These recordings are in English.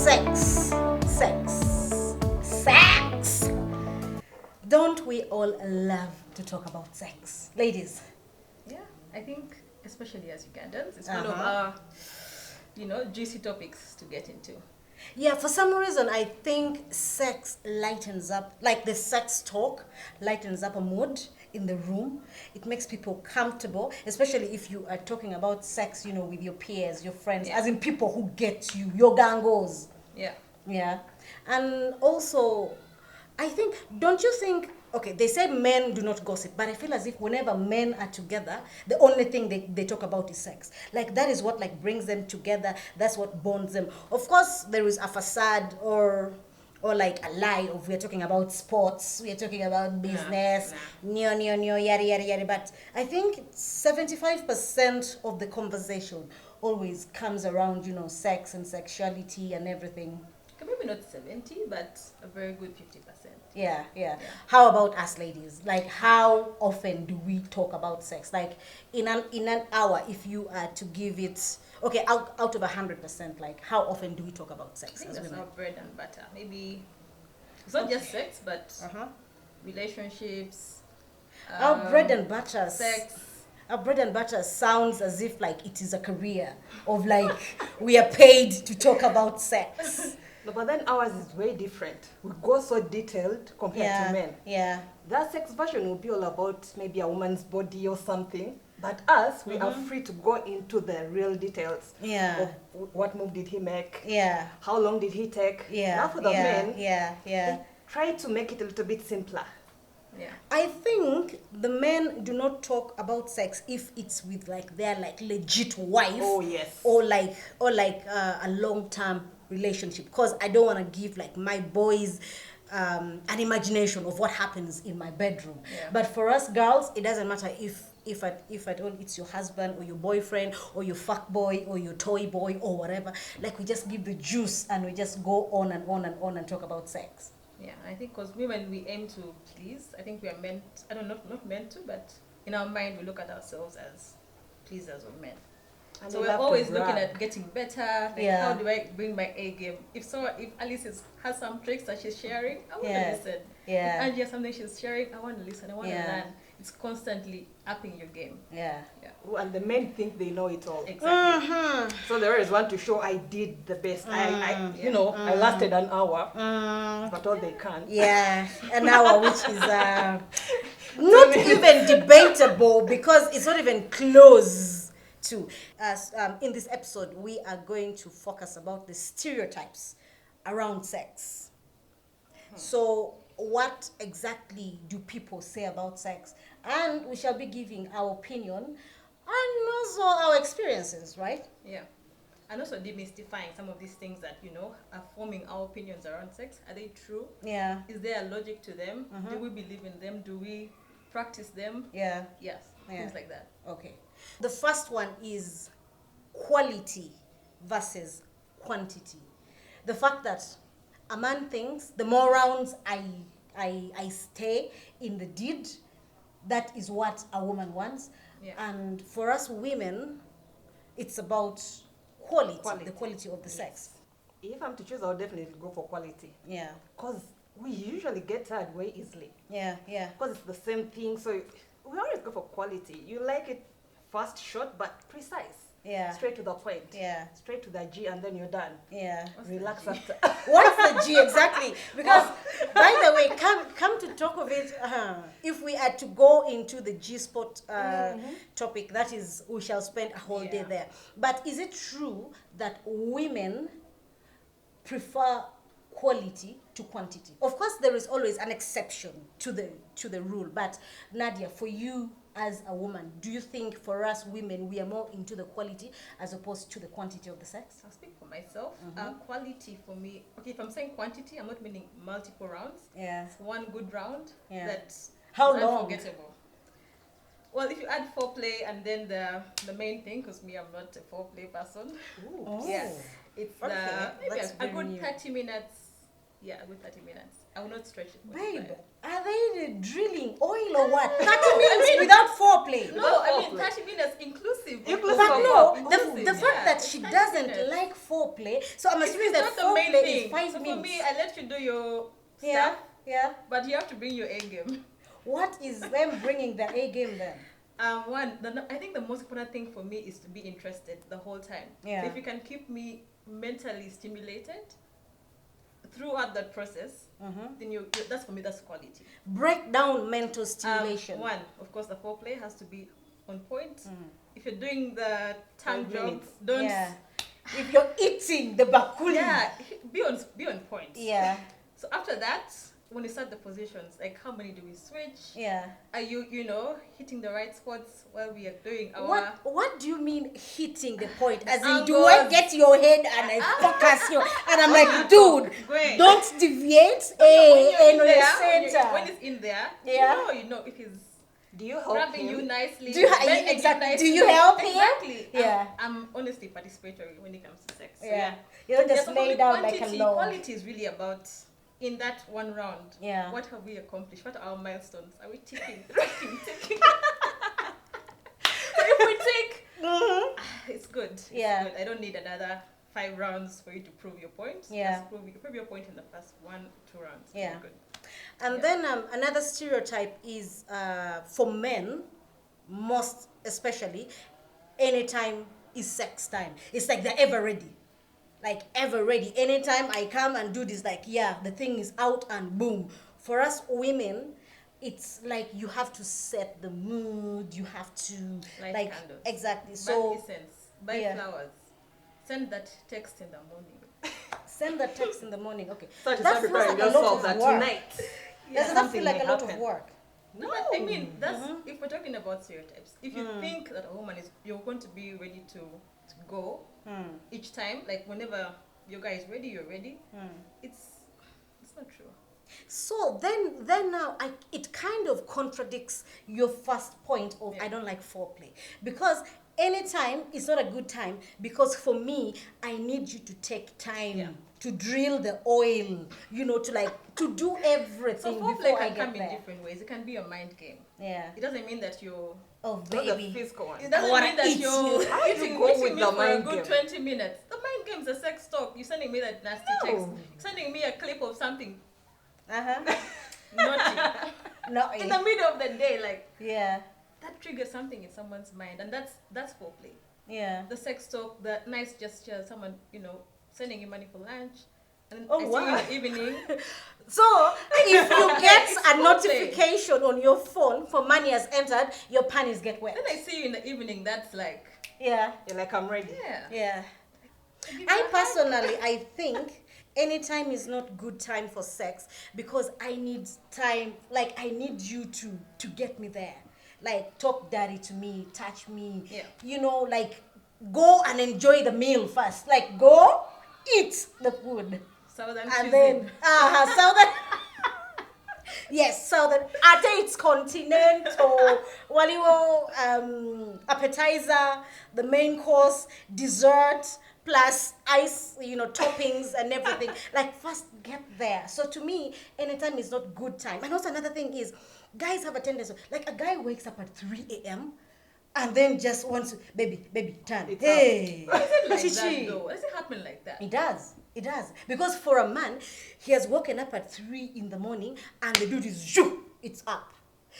Sex. Don't we all love to talk about sex? Ladies. Yeah, I think especially as Ugandans, it's one of our, juicy topics to get into. Yeah, for some reason, I think sex lightens up, like the sex talk lightens up a mood in the room. It makes people comfortable, especially if you are talking about sex, with your peers, your friends, as in people who get you, your gangos. Yeah. Yeah. And also, don't you think, okay, they say men do not gossip, but I feel as if whenever men are together, the only thing they talk about is sex. Like, that is what, brings them together. That's what bonds them. Of course, there is a facade or like a lie of we're talking about sports, we're talking about business, yada, yada, yada. But I think 75% of the conversation always comes around, sex and sexuality and everything. Maybe not 70, but a very good 50%. Yeah. How about us ladies? Like, how often do we talk about sex? Like, in an hour, if you are to give it, okay, out of 100%, like, how often do we talk about sex? I think as that's women? our bread and butter. Maybe it's not just sex, but relationships. Our bread and butter. Sex. Our bread and butter sounds as if like it is a career of like we are paid to talk about sex. No, but then ours is way different. We go so detailed compared to men. Yeah. That sex version will be all about maybe a woman's body or something. But us, we are free to go into the real details. Yeah. Of what move did he make? Yeah. How long did he take? Yeah. Now for the men, Yeah. try to make it a little bit simpler. Yeah. I think the men do not talk about sex if it's with like their like legit wife. Oh, yes. Or like a long-term relationship, because I don't want to give like my boys an imagination of what happens in my bedroom. Yeah. But for us girls, it doesn't matter if at all it's your husband or your boyfriend or your fuck boy or your toy boy or whatever. Like, we just give the juice and we just go on and on and on and talk about sex. Yeah, I think because women, we aim to please. I think we are meant, not meant to, but in our mind, we look at ourselves as pleasers of men. And So they we're love to always brag. looking at getting better. Like, how do I bring my A game? If Alice has some tricks that she's sharing, I want to listen. Yeah. If Angie has something she's sharing, I want to listen. I want to Yeah. learn. It's constantly upping your game. Yeah. And the men think they know it all. Exactly. So they always want to show I did the best. I lasted an hour, but all they can. Yeah, an hour, which is not even debatable because it's not even close to. As in this episode, we are going to focus about the stereotypes around sex. So, what exactly do people say about sex? And we shall be giving our opinion and also our experiences, right? Yeah. And also demystifying some of these things that, are forming our opinions around sex. Are they true? Yeah. Is there a logic to them? Do we believe in them? Do we practice them? Yeah. Yes. Things like that. Okay. The first one is quality versus quantity. The fact that a man thinks the more rounds I stay in the deed, that is what a woman wants. Yeah. And for us women, it's about quality. The quality of the sex. If I'm to choose, I'll definitely go for quality. Yeah. Because we usually get tired way easily. Yeah. Because it's the same thing. So we always go for quality. You like it fast, short, but precise. Yeah. Straight to the point. Yeah. Straight to the G, and then you're done. Yeah. Relax after. What's the G exactly? Because, by the way, come to talk of it, if we are to go into the G-spot topic, that is, we shall spend a whole day there. But is it true that women prefer quality to quantity? Of course, there is always an exception to the rule. But Nadia, for you as a woman, do you think for us women we are more into the quality as opposed to the quantity of the sex? I'll speak for myself. Quality for me, okay, if I'm saying quantity, I'm not meaning multiple rounds. Yeah. It's one good round that's How long? unforgettable. Well, if you add foreplay and then the main thing, because me, I'm not a foreplay person. Ooh. Oh. Yes. It's maybe that's a very good new. 30 minutes. Yeah, a good 30 minutes. I will not stretch it. Babe, are they drilling oil or what? 30 minutes without foreplay. No, I mean 30 minutes inclusive. But no, the Inclusive, fact yeah. that she It's 30 doesn't minutes. like foreplay foreplay. So I'm assuming It's that not the main foreplay thing. is 5 So minutes. for me, I let you do your Yeah, stuff, yeah. but you have to bring your A game. What is them bringing the A game then? I think the most important thing for me is to be interested the whole time. Yeah. So if you can keep me mentally stimulated throughout that process, then that's for me, that's quality. Break down mental stimulation. One, of course, the foreplay has to be on point. If you're doing the tongue 5 job, minutes. don't. Yeah. If you're eating the bakuli. Yeah, be on point. Yeah. So after that, when you start the positions, like how many do we switch? Yeah. Are you hitting the right spots while we are doing our What do you mean hitting the point? As in, angles. do I get your head and I focus you? And I'm like, dude, Great. don't deviate. When you're in No, there, center. when it's in there, Yeah. you know if he's Do you help grabbing him? you nicely. Do you bending you exactly? Do nicely. you help him? Exactly. Yeah. I'm honestly participatory when it comes to sex. So Yeah. You don't just so lay for me, down like a quantity, log. Quality is really about in that one round. Yeah. What have we accomplished? What are our milestones? Are we ticking? ticking? So if we tick, it's good. It's Yeah. good. I don't need another 5 rounds for you to prove your point. Yeah. Just prove your point in the first 1-2 rounds. Yeah. You're good. And Yeah. then another stereotype is for men, most especially, anytime is sex time. It's like they're ever ready. Like ever ready. Anytime I come and do this, like, yeah, the thing is out and boom. For us women, it's like you have to set the mood. You have to Light candles. exactly. Buy So essence. Buy yeah. flowers. Send that text in the morning. send the text in the morning. Okay. So to That start feels preparing like a lot yourself of that work. tonight. Doesn't that something feel like may a lot of happen. work? No, but I mean that's if we're talking about stereotypes. If you think that a woman you're going to be ready to go each time, like whenever your guy is ready, you're ready. It's not true. So then now it kind of contradicts your first point of I don't like foreplay, because anytime is not a good time, because for me I need you to take time to drill the oil, to do So everything foreplay before I can get come in there. different ways. It can be a mind game. Yeah. It doesn't mean that you're. Oh Not the baby. physical one. It doesn't wanna mean that eat you're you. How do you eating, go eating with me the for a mind good game? 20 minutes. The mind game's a sex talk. You're sending me that nasty No. text. You're sending me a clip of something Uh-huh. naughty No. in the middle of the day, like Yeah. that triggers something in someone's mind, and that's foreplay. Yeah. The sex talk, the nice gesture, someone sending you money for lunch, and Oh, I see wow. you in the evening. So if you get It's a foreplay. notification on your phone for money has entered, your panties get wet. Then I see you in the evening. That's like, Yeah. You're like, I'm ready. yeah. Yeah. Give you I a hug. personally, I think anytime is not good time for sex, because I need time, like I need you to get me there. Like talk dirty to me, touch me. Yeah. Like go and enjoy the meal first. Like go eat the food. Southern And cuisine. then southern yes, southern it's continental, appetizer, the main course, dessert, plus ice, toppings and everything. Like first get there. So to me, anytime is not good time. And also another thing is, guys have a tendency, like a guy wakes up at 3 a.m. and then just wants to, baby, turn. It's Hey. Why is it like Chichi. that though? Why does it happen like that? It does. It does. Because for a man, he has woken up at 3 in the morning and the dude is, shoo, it's up.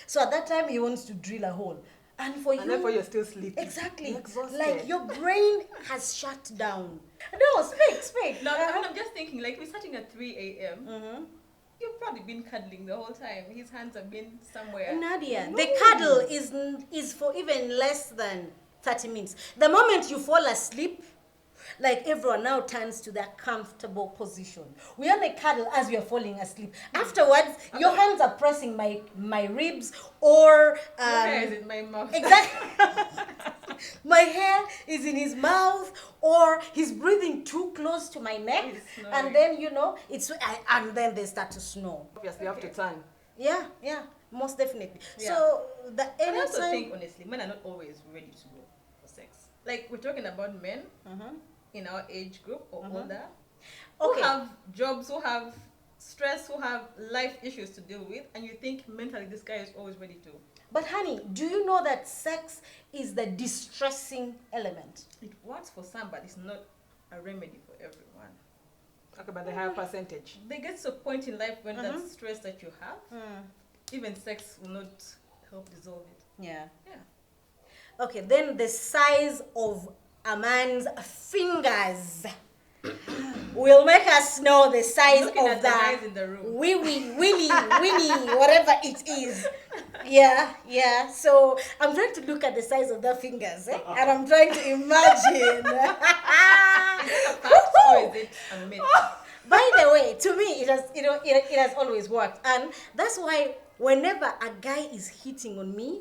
So at that time, he wants to drill a hole. And for you... And therefore you're still sleeping. Exactly. You're exhausted. Like your brain has shut down. No, speak. No, I'm just thinking, like, we're starting at 3 a.m. You've probably been cuddling the whole time. His hands have been somewhere. Nadia, No. the cuddle is for even less than 30 minutes. The moment you fall asleep, like everyone now turns to that comfortable position. We only cuddle as we are falling asleep. Afterwards, your hands are pressing my ribs, or Your hair is in my mouth. exactly. My hair is in his mouth, or he's breathing too close to my neck, He's snoring. and then and then they start to snore. Obviously, you have to turn. Yeah, most definitely. Yeah. So the I also anytime. think, honestly, men are not always ready to go for sex. Like, we're talking about men in our age group or older, who Okay. have jobs, who have stress, who have life issues to deal with, and you think mentally this guy is always ready to. But honey, do you know that sex is the distressing element? It works for some, but it's not a remedy for everyone. Okay, but the higher percentage. They get to a point in life when that stress that you have, even sex will not help dissolve it. Yeah. Yeah. Okay, then the size of a man's fingers will make us know the size Looking of at the guys in the room. willy, whatever it is. Yeah. So I'm trying to look at the size of the fingers, and I'm trying to imagine. Is it a fact or is it a myth? By the way, to me, it has always worked, and that's why whenever a guy is hitting on me,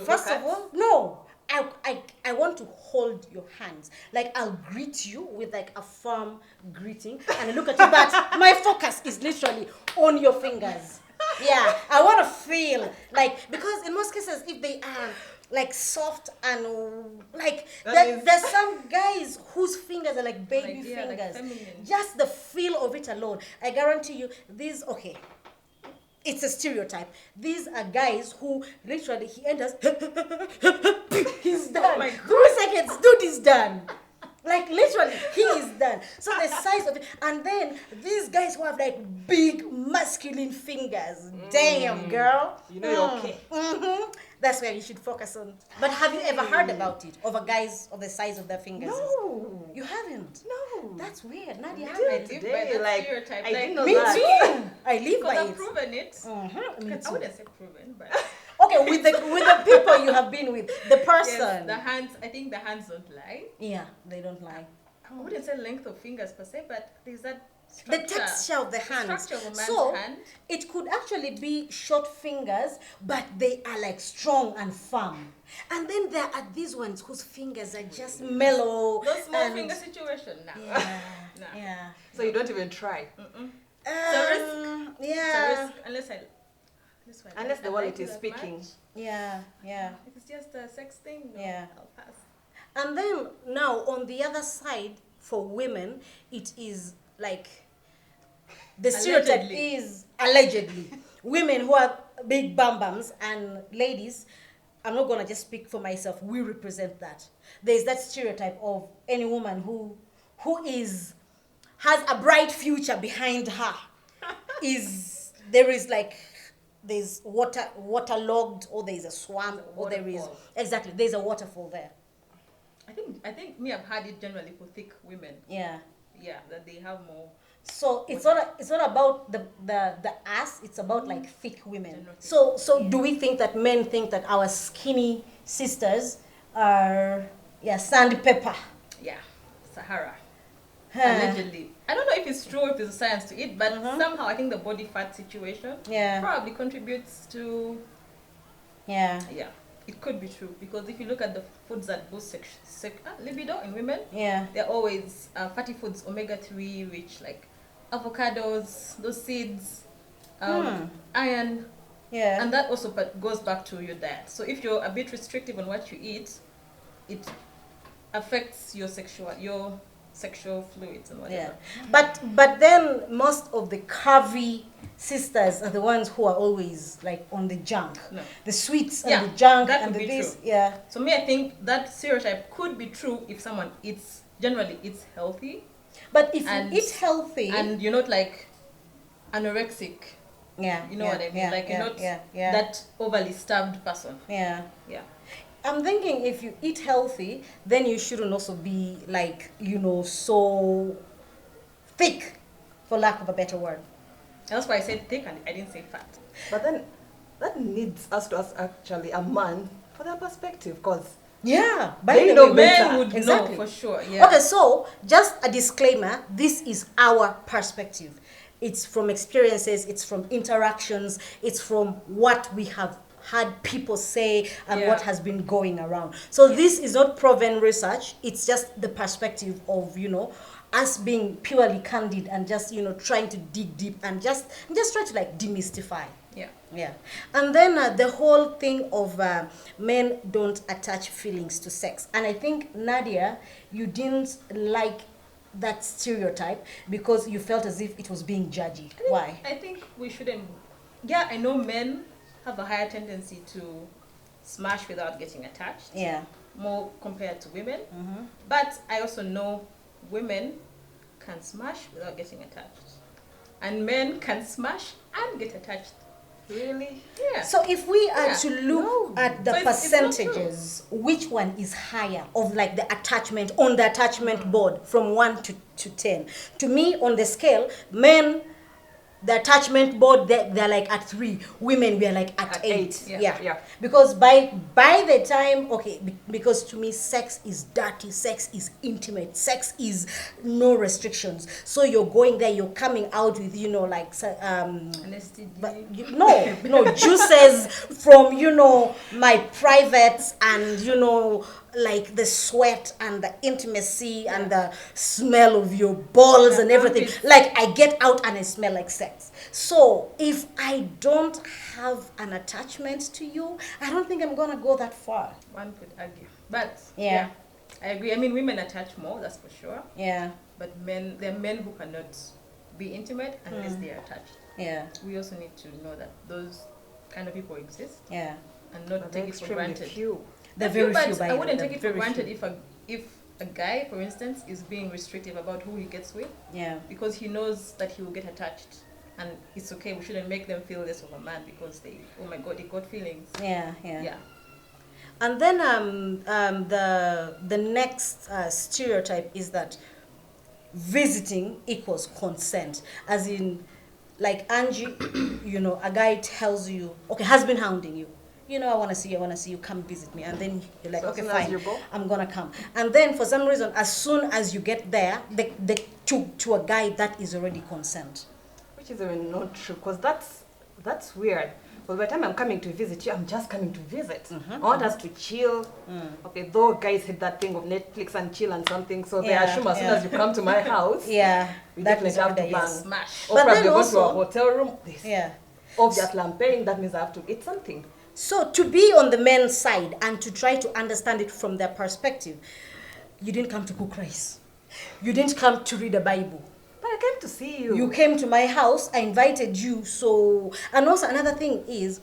first of all, no, I want to hold your hands. Like, I'll greet you with like a firm greeting and I look at you, but my focus is literally on your fingers. Yeah, I want to feel like, because in most cases, if they are like soft and like, there's some guys whose fingers are like baby Like fingers. feminine. Just the feel of it alone, I guarantee you, okay. It's a stereotype. These are guys who literally, he enters, he's done. Oh my God. 3 seconds, dude is done. Like, literally, he is done. So the size of it, and then these guys who have like big masculine fingers. Damn, girl. You know you're okay. Mm-hmm. That's where you should focus on. But have you ever heard about it? Of a guys of the size of their fingers? No. You haven't? No. That's weird. Nadia, Until haven't. live by today, that like, stereotype. I Like, didn't know Me that. too. I live by Because I've it. proven it. Mm-hmm. Me I too. wouldn't say proven, but Okay, with the people you have been with, the person. yes, the hands. I think the hands don't lie. Yeah, they don't lie. I wouldn't say length of fingers per se, but there's that The structure. texture of the hands. Structure of a man's So hand. it could actually be short fingers, but they are like strong and firm. And then there are these ones whose fingers are just mellow. Those small and- finger situation now. Yeah, Nah. yeah. So you don't even try. It's a risk. Yeah. It's a risk Unless the I wallet like you is that speaking. much. Yeah. If it's just a sex thing, no, Yeah. I'll pass. And then now on the other side, for women, it is like the stereotype Allegedly. is allegedly women who have big bum bums, and ladies, I'm not gonna just speak for myself, we represent that. There's that stereotype of any woman who has a bright future behind her. There's waterlogged, or there's a swamp, or there is waterfall. there's a waterfall there. I think me, I've had it generally for thick women. Yeah. Yeah, that they have more. So it's not about the ass, it's about like thick women. General thick. So do we think that men think that our skinny sisters are sandpaper? Yeah, Sahara. Huh. Allegedly. I don't know if it's true or if there's a science to it, but somehow I think the body fat situation Yeah. probably contributes to. Yeah. Yeah, it could be true, because if you look at the foods that boost libido in women, Yeah. they're always fatty foods, omega-3 rich, like avocados, those seeds, iron, Yeah. and that also goes back to your diet. So if you're a bit restrictive on what you eat, it affects your sexual fluids and Yeah. whatever. But then most of the curvy sisters are the ones who are always like on the junk. No. The sweets and Yeah, the junk that and could the be this. true. Yeah. So me, I think that stereotype could be true if someone generally eats healthy, But if And- you eat healthy, and you're not like anorexic. yeah, You know yeah, what I mean? yeah, Like yeah, you're not yeah. that overly starved person. Yeah. Yeah. I'm thinking if you eat healthy, then you shouldn't also be like, so thick, for lack of a better word. That's why I said thick and I didn't say fat. But then that needs us to ask actually a man for their perspective, because Yeah, They the know way, better. Men would Exactly. know for sure. Yeah. Okay, so just a disclaimer, this is our perspective. It's from experiences, it's from interactions, it's from what we have had people say and Yeah. what has been going around. So this is not proven research, it's just the perspective of, us being purely candid and just, trying to dig deep and just try to like demystify. Yeah. Yeah. And then the whole thing of men don't attach feelings to sex. And I think, Nadia, you didn't like that stereotype because you felt as if it was being judgy. Why? I think we shouldn't. Yeah, I know men have a higher tendency to smash without getting attached. Yeah. More compared to women. But I also know women can smash without getting attached, and men can smash and get attached. Really? Yeah. So if we are Yeah. to look at the So it's not percentages, which one is higher of like the attachment on the attachment board from 1 to 10? To me, on the scale, men, the attachment board, they're like at 3. Women, we are like at 8. Yeah. Because by the time, okay, because to me, sex is dirty, sex is intimate, sex is no restrictions. So you're going there, you're coming out with, like, but no juices from, my privates and, like the sweat and the intimacy and the smell of your balls and everything. Like I get out and I smell like sex. So if I don't have an attachment to you, I don't think I'm gonna go that far. One could argue, but Yeah. I agree. I mean, women attach more, that's for sure. Yeah. But there are men who cannot be intimate unless they are attached. Yeah. We also need to know that those kind of people exist Yeah. and not take it for granted. Few. They're very few, I wouldn't they're take it for very granted few. if a guy, for instance, is being restrictive about who he gets with, Yeah. because he knows that he will get attached, and it's okay. We shouldn't make them feel less of a man because oh my God, they got feelings. Yeah. Yeah. And then the next stereotype is that visiting equals consent, as in, like Angie, a guy tells you, okay, has been hounding you. I want to see you, come visit me. And then you're like, So okay, as soon as fine, you go? I'm going to come. And then for some reason, as soon as you get there, to a guy, that is already consent. Which is even not true, because that's weird. But by the time I'm coming to visit you, I'm just coming to visit. I want us to chill. Okay, though guys hate that thing of Netflix and chill and something, so they assume as soon as you come to my house, Yeah. we that definitely is have what to they bang. is. Smash. Or But probably then go to a also- hotel room. Yeah. Obviously, I'm paying. That means I have to eat something. So to be on the men's side and to try to understand it from their perspective, you didn't come to cook rice. You didn't come to read a Bible. But I came to see you. You came to my house, I invited you. So, and also another thing is,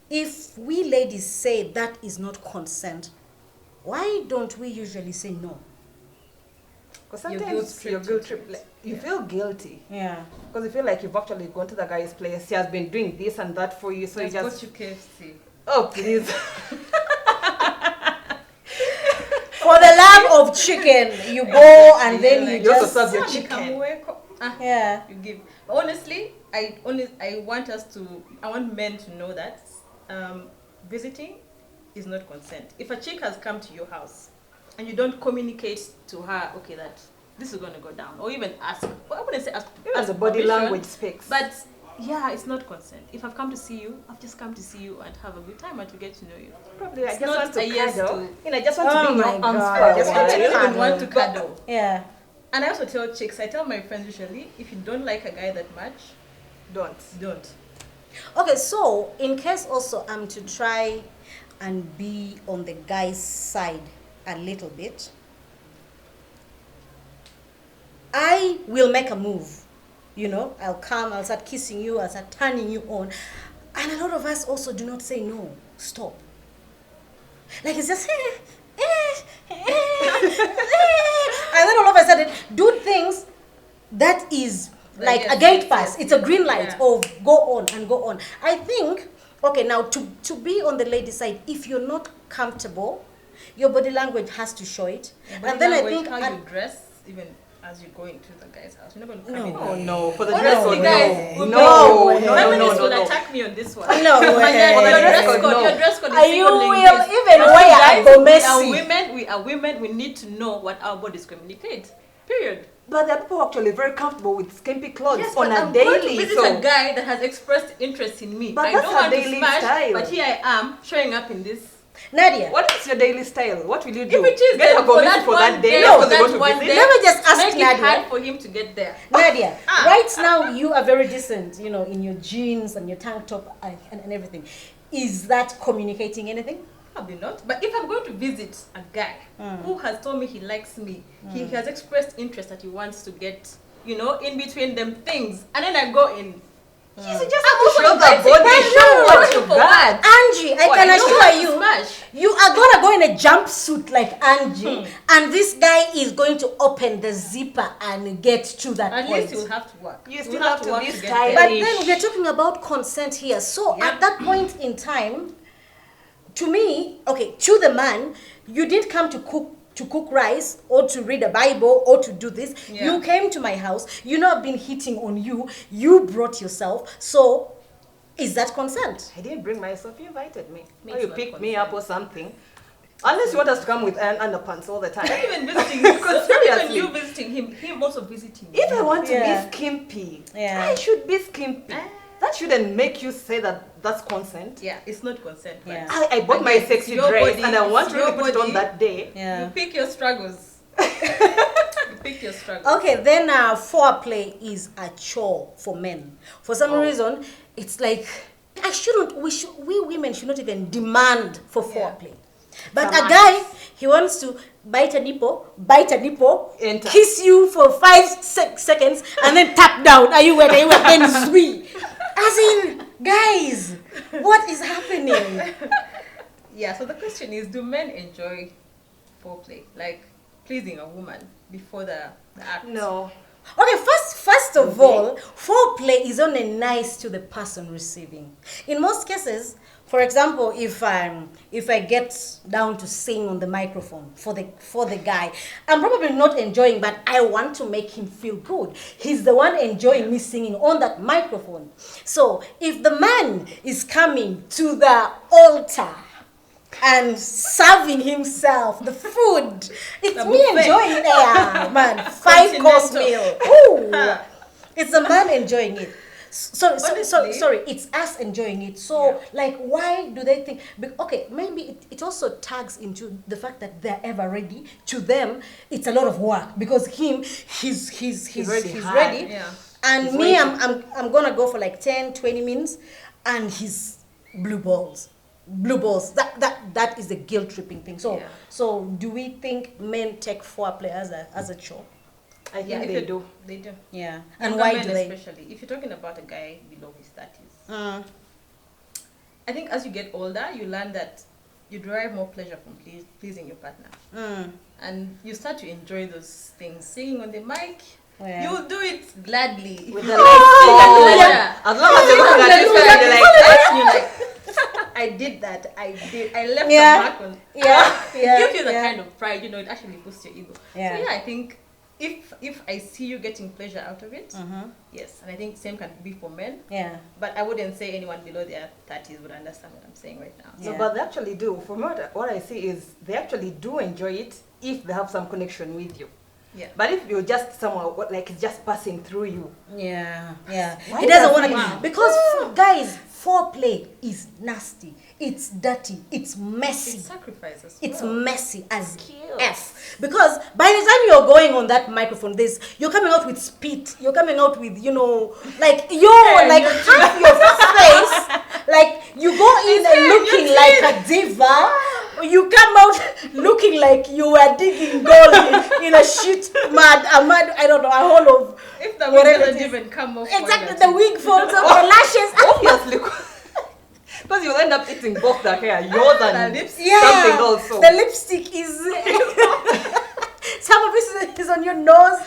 if we ladies say that is not consent, why don't we usually say no? Because Your sometimes guilt your trip guilt to trip, it. like, you feel guilty. Yeah. Because you feel like you've actually gone to the guy's place. He has been doing this and that for you. So Let's you go just, to KFC. oh, please. For the love of chicken, you go and then you You also just... serve your Ah, chicken. Yeah. You give. Honestly, I want men to know that visiting is not consent. If a chick has come to your house and you don't communicate to her, okay, that this is going to go down, or even ask, well, I wouldn't say ask, Even ask the body permission, language speaks. but yeah, it's not consent. If I've come to see you, I've just come to see you and have a good time and to get to know you. Probably I It's just not want to a yes cuddle. to- And I just want Oh to be in my your arms God. for a I just while. want I to don't even cuddle. want to cuddle. Yeah. And I also tell chicks, I tell my friends usually, if you don't like a guy that much, don't. Okay, so in case also I'm to try and be on the guy's side a little bit, I will make a move. I'll come, I'll start kissing you, I'll start turning you on. And a lot of us also do not say no, stop. Like it's just, and then all of a sudden do things that is like Yes, a gate yes, pass. yes, It's a green light yeah. of go on and go on. I think, okay, now to be on the lady side, if you're not comfortable, your body language has to show it. Body And then I language, think how you dress, even as you're going to the guy's house, you're not going to come in. Oh no, for the Honestly, dress code, guys, no. we- No, no, no, feminists no, will no. attack me on this one. No Your way. dress No. code, your dress code is You signaling will this. even Because wear guys, a we gomesi. are women, we need to know what our bodies communicate. Period. But there are people actually very comfortable with skimpy clothes Yes, on but a I'm going to daily. visit So a guy that has expressed interest in me. But I that's don't her want to daily smash, style. but here I am showing up in this. Nadia, what is your daily style? What will you do? If it is Get then a gomesi for that day No, because they that want to one visit? day, Let me just ask make it Nadia. hard for him to get there. Nadia, right now you are very decent, in your jeans and your tank top and everything. Is that communicating anything? Probably not. But if I'm going to visit a guy who has told me he likes me, he has expressed interest that he wants to get, in between them things, and then I go in. Yes, you just I'm have to also show the inviting body, men. show what No, you for got. Angie, I What, can you assure don't you. smash. You are gonna go in a jumpsuit like Angie, and this guy is going to open the zipper and get to that At point. least you'll have to work. You still have to work be get stylish. there. But then we're talking about consent here. So Yeah. at that point in time, to me, okay, to the man, you didn't come to cook rice or to read a Bible or to do this. Yeah. You came to my house. You know I've been hitting on you. You brought yourself. So is that consent? I didn't bring myself, you invited me. Makes Or you no picked me consent. up or something. Unless you want us to come with underpants all the time. Not even visiting Because not even seriously. you visiting him also visiting If you. I want to Yeah. be skimpy, Yeah. I should be skimpy. Ah. That shouldn't make you say that that's consent. Yeah, it's not consent. But Yeah. I bought my Again, sexy it's your dress body, and I want it's to really your put it on body. that day. Yeah. You pick your struggles. You pick your struggles. Okay, then foreplay is a chore for men. For some reason, it's like we women should not even demand for Yeah. foreplay. But Come a on. guy, he wants to bite a nipple, Enter. kiss you for 5 seconds, and then tap down. Are you wet? Are you wet? Then sweet. As in, guys, what is happening? Yeah, so the question is, do men enjoy foreplay? Like pleasing a woman before the act? No. Okay, first of all, foreplay is only nice to the person receiving. In most cases, for example, if I get down to sing on the microphone for the guy, I'm probably not enjoying, but I want to make him feel good. He's the one enjoying me singing on that microphone. So if the man is coming to the altar and serving himself the food, it's The me buffet. enjoying it. Yeah, man, 5-course meal. Ooh, it's the man enjoying it. Honestly. Sorry, it's us enjoying it. So, like, why do they think? Okay, maybe it also tags into the fact that they're ever ready. To them, it's a lot of work because he's already hard. ready, Yeah. and He's me, waiting. I'm gonna go for like 10-20 minutes, and he's blue balls. That is a guilt tripping thing. So Yeah. so do we think men take foreplay as a chore? I think Yeah, if they you- do. They do. Yeah. And Younger why men do they? especially. If you're talking about a guy below his 30s, I think as you get older, you learn that you derive more pleasure from pleasing your partner, and you start to enjoy those things. Singing on the mic, Yeah. you'll do it gladly. With the lights Hallelujah. As long as you're looking at this guy, you're like, And you're like, I did that. I left Yeah. a mark on. Yeah, It yeah, gives you the yeah. kind of pride, it actually boosts your ego. Yeah. So yeah, I think if I see you getting pleasure out of it, yes, and I think same can be for men. Yeah. But I wouldn't say anyone below their 30s would understand what I'm saying right now. So, Yeah. but they actually do. From what I see is they actually do enjoy it if they have some connection with you. Yeah. But if you're just someone like it's just passing through you, Yeah, yeah. Why He doesn't does want he- to Wow. because guys, foreplay is nasty. It's dirty. It's messy. It's sacrifice as It's well. messy as Cute. F. Because by the time you're going on that microphone, you're coming out with spit. You're coming out with, like like half your face. Like you go in and looking like a diva. You come out looking like you were digging gold in a shit mud, I don't know, a hole of If the wig whatever doesn't it is. even come off. Exactly, the wig falls off, the lashes. obviously, because you'll end up eating both the hair, yours and The lips. something also. The lipstick is some of it is on your nose,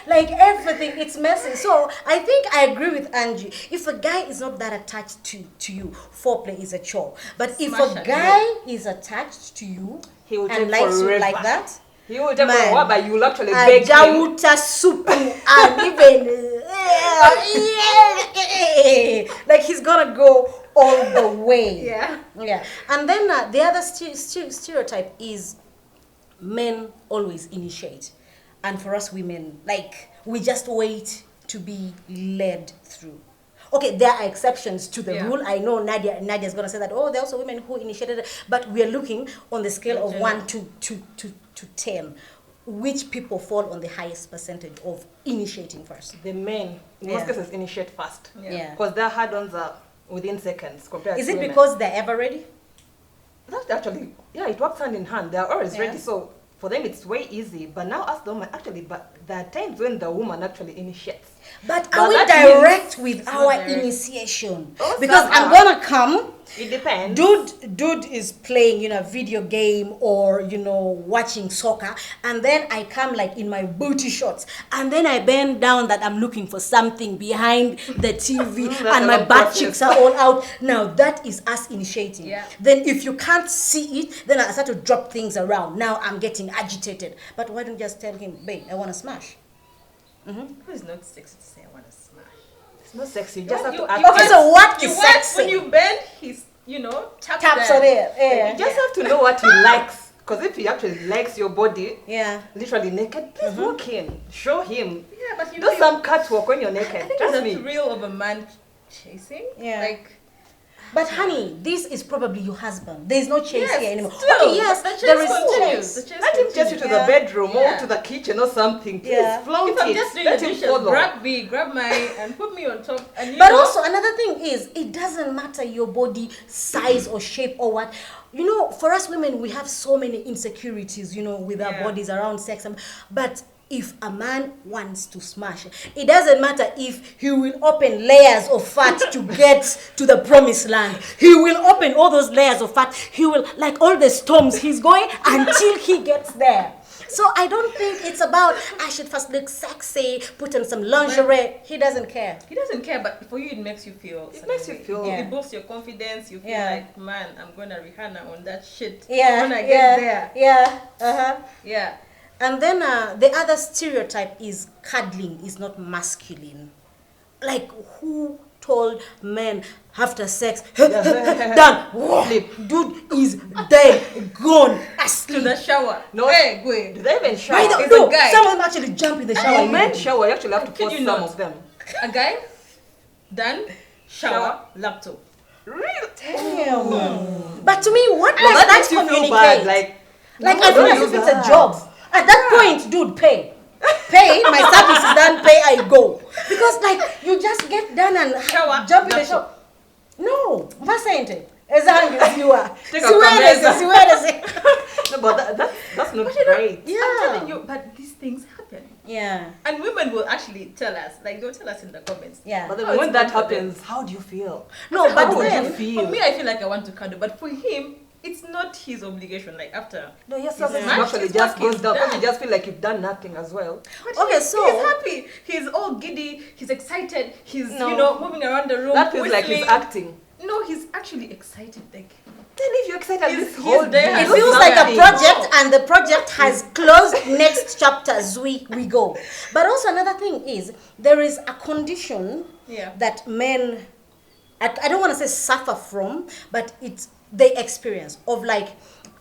like everything. It's messy. So I think I agree with Angie. If a guy is not that attached to you, foreplay is a chore. But if Smash a it. guy is attached to you He will and take likes you forever. like that, He will take Man. a while, but you'll actually beg him. Jawuta soup and even like he's gonna go all the way. Yeah. And then the other stereotype is men always initiate, and for us women, like we just wait to be led through. Okay, there are exceptions to the Yeah. rule. I know Nadia's gonna say that. Oh, there are also women who initiated it, but we are looking on the scale of General. 1 to 10. Which people fall on the highest percentage of initiating first? The men, in Yeah. most cases, initiate first. Yeah. Because their hard-ons are within seconds compared Is to it women. because they're ever ready? That's actually, yeah, it works hand in hand. They're always Yeah. ready, so for them it's way easy. But now as the woman, actually, but there are times when the woman actually initiates. But are we direct with our initiation? Because I'm gonna come. It depends. Dude is playing, a video game or, watching soccer, and then I come like in my booty shorts, and then I bend down that I'm looking for something behind the TV, and my butt cheeks are all out. Now that is us initiating. Yeah. Then if you can't see it, then I start to drop things around. Now I'm getting agitated. But why don't you just tell him, babe, I want to smash? It's not sexy to say I want to smash. It's not sexy. You just have to you act. Okay, so what is want sexy? when you bend, he's taps on it. You Yeah. just have to know what he likes. Because if he actually likes your body, Yeah. literally naked, please walk in. Show him. Yeah, but Do some catwalk when you're I naked. think Trust it's me. a thrill of a man chasing. Yeah. Like, But honey, this is probably your husband. There's no chase yes, here anymore. still, Okay, yes, the chase there is continues. chase. The chase Let him chase you to the Yeah. bedroom Yeah. or to the kitchen or something. Please Yeah. flaunt If I'm it. just doing Let the him dishes, follow. grab my and put me on top. And But also another thing is, it doesn't matter your body size or shape or what. For us women, we have so many insecurities, with our Yeah. bodies around sex. But if a man wants to smash, it doesn't matter if he will open layers of fat to get to the promised land. He will open all those layers of fat. He will, like all the storms, he's going until he gets there. So I don't think it's about, I should first look sexy, put on some lingerie. He doesn't care. he doesn't care, but for you it makes you feel. It makes you feel- Yeah. It boosts your confidence. You feel Yeah. like, man, I'm gonna Rihanna on that shit. Yeah, When I get there. Yeah, uh-huh. Yeah. And then the other stereotype is cuddling is not masculine. Like, who told men after sex, done, Sleep. dude is dead, gone, To asleep. the shower. No. Hey, go ahead. Do they even By shower? the, It's no, a guy. some of them actually jump in the shower. When men shower, you actually have to Kid post you some not. of them. A guy, done, shower, laptop. Real Damn. But to me, what Well, does that that makes you feel communicate? bad. Like I feel as if it's a job. At that point, dude, pay. Pay, my service is done, pay, I go. Because you just get done and Shower, jump in the laptop. shower. No, vasente. Exactly, you are. Take a camera. Siweleze. No, but that's not right. Yeah. I'm telling you, but these things happen. Yeah. And women will actually tell us, they'll tell us in the comments. Yeah. But then Oh, when it's that not for them. happens, how do you feel? No, How but would you then, feel? For me, I feel like I want to cuddle, but for him, it's not his obligation. Like after, No, your He's self-esteem smashed actually his just work, goes he's down because done. you just feel like you've done nothing as well. but Okay, he's so- happy. He's all giddy. He's excited. He's No. moving around the room. That feels like he's whistling. acting. No, he's actually excited. Like Then if you're excited He's- this he's whole there. day, it It feels looks like a something. project, and the project has closed. Next chapter as we go. But also another thing is, there is a condition Yeah. that men, I don't want to say suffer from, but they experience of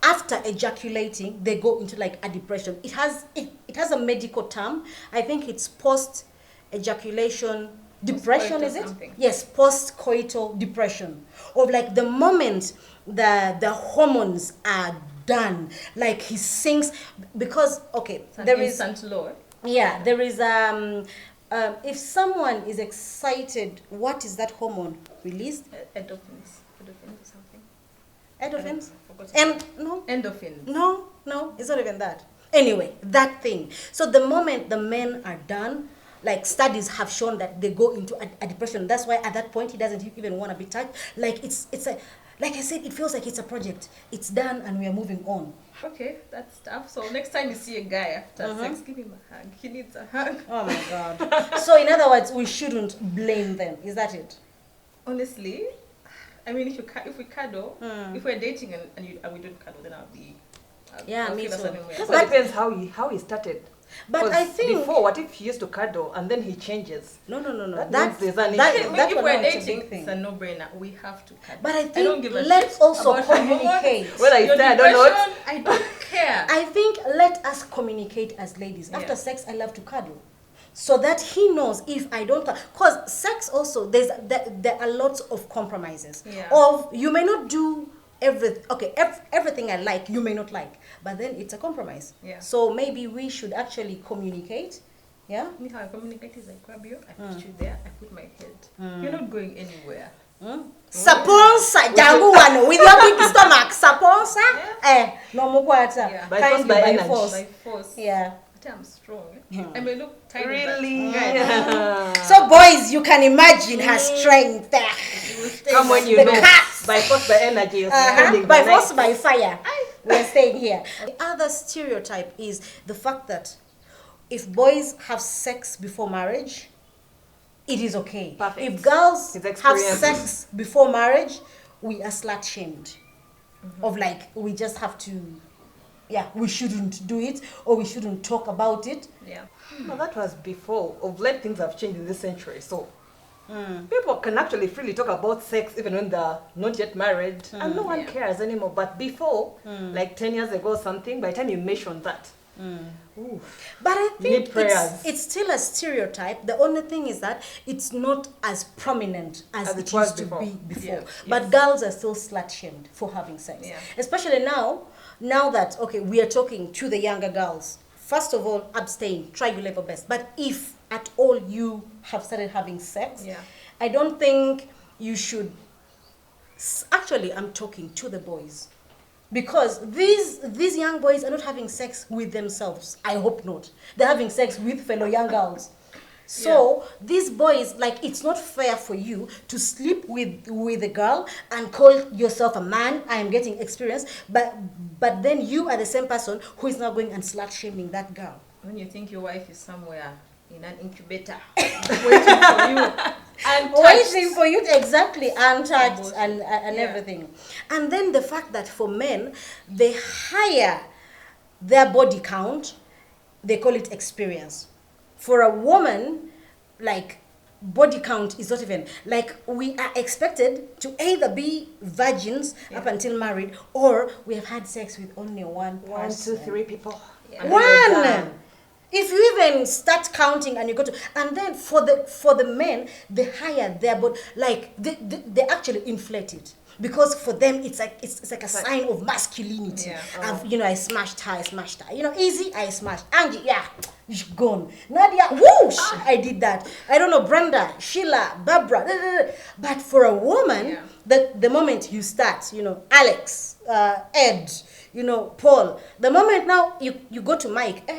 after ejaculating, they go into a depression. It has a medical term. I think it's post ejaculation depression, Post-coital is it? something. Yes, post-coital depression. Of the moment the hormones are done, he sinks, because it's an there is instant low. there is if someone is excited, what is that hormone released? Endorphins or something. Endorphins? I forgot. And no, Endorphins. no, it's not even that. Anyway, that thing. So the moment the men are done, studies have shown that they go into a depression. That's why at that point he doesn't even want to be touched. It's a, like I said, it feels like it's a project. It's done and we are moving on. Okay, that's tough. So next time you see a guy after sex, give him a hug. He needs a hug. Oh my God. So in other words, we shouldn't blame them. Is that it? Honestly, I mean, if we cuddle, if we're dating and we don't cuddle, then I'll Me feel a too. certain way. Just But- depends how he started. But 'Cause I think before, what if he used to cuddle and then he changes? no. That That's means there's an that, issue. that if one, we're no, it's a big dating, thing. it's a no-brainer. We have to cuddle. But I I don't think give a let's shit also about hormones. communicate. Whether Your it's there or not. depression, I don't care. I think let us communicate as ladies. Yeah. After sex, I love to cuddle. So that he knows if I don't, because sex also, there are lots of compromises. Yeah. Of you may not do everything I like, you may not like, but then it's a compromise. Yeah. So maybe we should actually communicate. Yeah. Me, how I communicate is I grab you, I put you there, I put my head. You're not going anywhere. Sponsor jangu wano with your big stomach. Sponsor. No mukwata. Yeah. By Kindly force, by by energy. force. By force. Yeah. I'm strong. I may look tiny. Really? So boys, you can imagine her strength. Come when you The know. cats. By force, by energy, you're spending By the force, night. by fire. We're staying here. The other stereotype is the fact that if boys have sex before marriage, it is okay. Perfect. If girls His have experience. sex before marriage, we are slut shamed. Of like, we just have to, we shouldn't do it or we shouldn't talk about it. Yeah. No, that was before. Of late, things have changed in this century. So people can actually freely talk about sex even when they're not yet married, and no one cares anymore. But before, like 10 years ago, or something, by the time you mentioned that, But I You need think prayers. it's still a stereotype. The only thing is that it's not as prominent as As it it was used to before. be before. Yeah. But Yes. girls are still slut shamed for having sex. Yeah. Especially now that, okay, we are talking to the younger girls. First of all, abstain, try your level best. But if at all you have started having sex, Yeah. I don't think you should. Actually, I'm talking to the boys. Because these young boys are not having sex with themselves. I hope not. They're having sex with fellow young girls. So these boys, like, it's not fair for you to sleep with a girl and call yourself a man. I am getting experience, but then you are the same person who is now going and slut shaming that girl. When you think your wife is somewhere in an incubator, waiting for you, and Waiting for you to exactly untouched Bullshit. and Yeah. everything. And then the fact that for men, they hire their body count, they call it experience. For a woman, like, body count is not even, like, we are expected to either be virgins up until married, or we have had sex with only one person. 1, 2, 3 people. Yeah. And then you're One. done. If you even start counting and you go to, and then for the men, they hire their body, like they actually inflate it. Because for them it's like a sign of masculinity. Yeah. I smashed her. Easy, I smashed. Angie, she's gone. Nadia, whoosh, I did that. I don't know, Brenda, Sheila, Barbara. But for a woman, the moment you start, Alex, Ed, Paul, the moment now you go to Mike,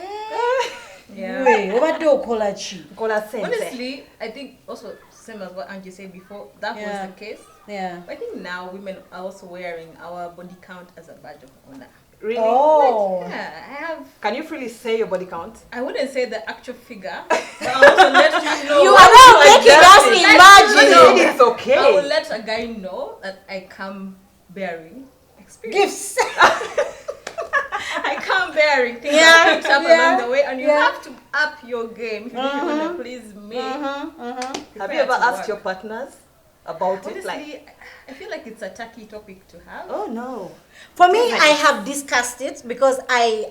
Yeah. wait, what do you call it? Call us sense. Honestly, I think also same as what Angie said before, that Yeah. was the case. Yeah. I think now women are also wearing our body count as a badge of honor. Really? Oh. Yeah, I have. Can you freely say your body count? I wouldn't say the actual figure, but I also let you know. You are now making us Imagine. imagine It's okay. I will let a guy know that I come bearing experience. gifts. I come bearing things Yeah, that picked up yeah, along the way, and you yeah. have to up your game if you really want to please me. Have you ever asked your partners about it? Like, Honestly, I feel like it's a tacky topic to have. oh no. For me, I have discussed it because I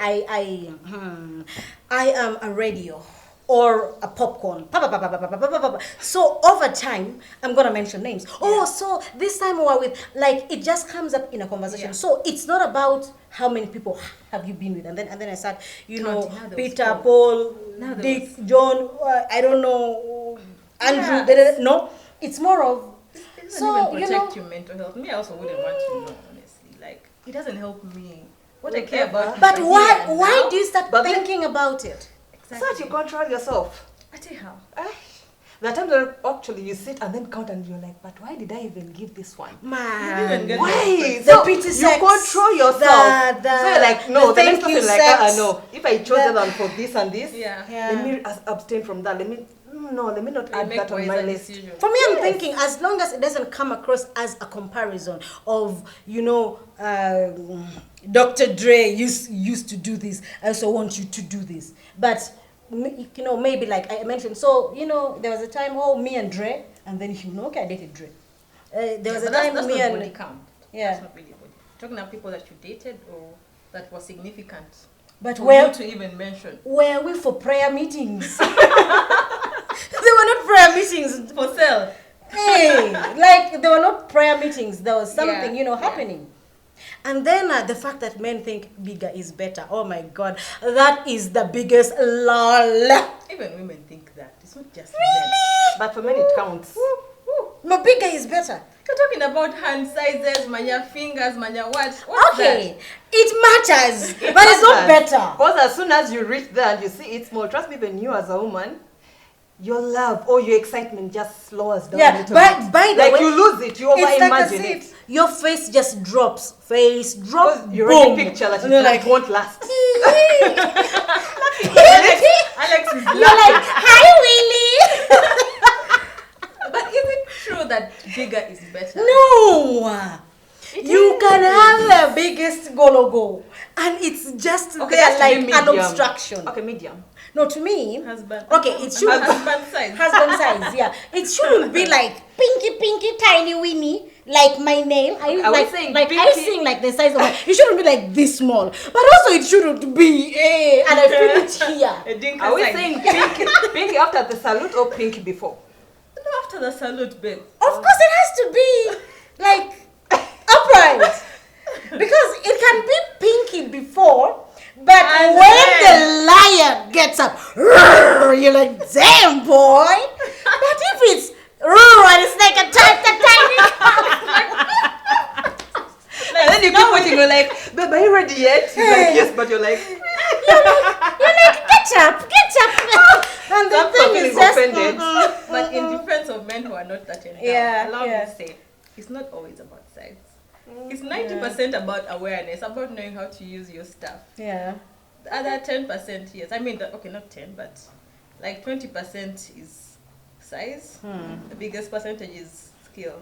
am a radio or a popcorn. Pa, pa, pa, pa, pa, pa, pa, pa, pa, pa. So over time, I'm gonna mention names. Oh, so this time we were with, like, it just comes up in a conversation. Yeah. So it's not about how many people have you been with, and then I start, Counting. Now there was Peter, four. Paul, Now there Dick, was- John, I don't know, Andrew. Yeah. No, it's more of. It doesn't So, even protect your mental health. Me, I also wouldn't want to know, honestly. Like, it doesn't help me. What I care about. But is why? here and Why now. do you start But then- thinking about it? So that you control yourself. I tell you how. There are times where actually you sit and then count and you're like, but why did I even give this one? Man, get Why? the So pity you sex, control yourself. the- so you're like, no, the the next thank you person like, sex, no. If I chose the- that one for this and this, Yeah. let me abstain from that. Let me not You add make that on my wiser list. decisions. For me, I'm Yes. thinking as long as it doesn't come across as a comparison of, Dr. Dre used to do this. I also want you to do this. But maybe like I mentioned. So there was a time, me and Dre, and then okay, I dated Dre. There was a But that's time not me body and count. Yeah. That's not really body. Talking about people that you dated or that was significant. but For where you to even mention. were we for prayer meetings? They were not prayer meetings. For sale. Hey, like there were not prayer meetings. There was something, Yeah, happening. And then the fact that men think bigger is better. Oh my God, that is the biggest lol. Even women think that. It's not just Really? But for men it counts. No, bigger is better. You're talking about hand sizes, manya fingers, manya what? What's Okay, it matters, but it's not better. Because as soon as you reach there and you see it small, trust me, even you as a woman, your love or your excitement just slows down a Yeah, little by bit. the Like way, you lose it, you it's like as over-imagine if it. your face just drops. Face drop. Because you boom. already picture that And you're it won't last. Alex is You're like, hi, Willie. But is it true that bigger is better? No. You can have the biggest go, and it's just Okay, there that's like to be an medium. obstruction. Okay, medium. No, to me, Husband. okay, it should Husband size. husband size. Yeah, it shouldn't be like pinky, tiny, weeny, like my nail. Are we like saying like pinky? I sing like the size of my. It shouldn't be like this small, but also it shouldn't be. And I feel it here. A dinka Are we size. saying pinky, pinky after the salute or pinky before? No, after the salute, babe. Of course, it has to be like upright because it can be pinky before, but And when then- the lion gets up, you're like, damn boy. But if it's and it's like a tiny And then you keep waiting, you're like, babe, are you ready yet? He's like, yes, but you're like, you're like, get up. And the Stop thing feeling is just offended. But in defense of men who are not that endowed, Yeah, allow yeah. me to say, it's not always about size. It's 90% about awareness, about knowing how to use your stuff. yeah. The other 10%, yes. I mean, okay, not 10, but like 20% is size. The biggest percentage is skill.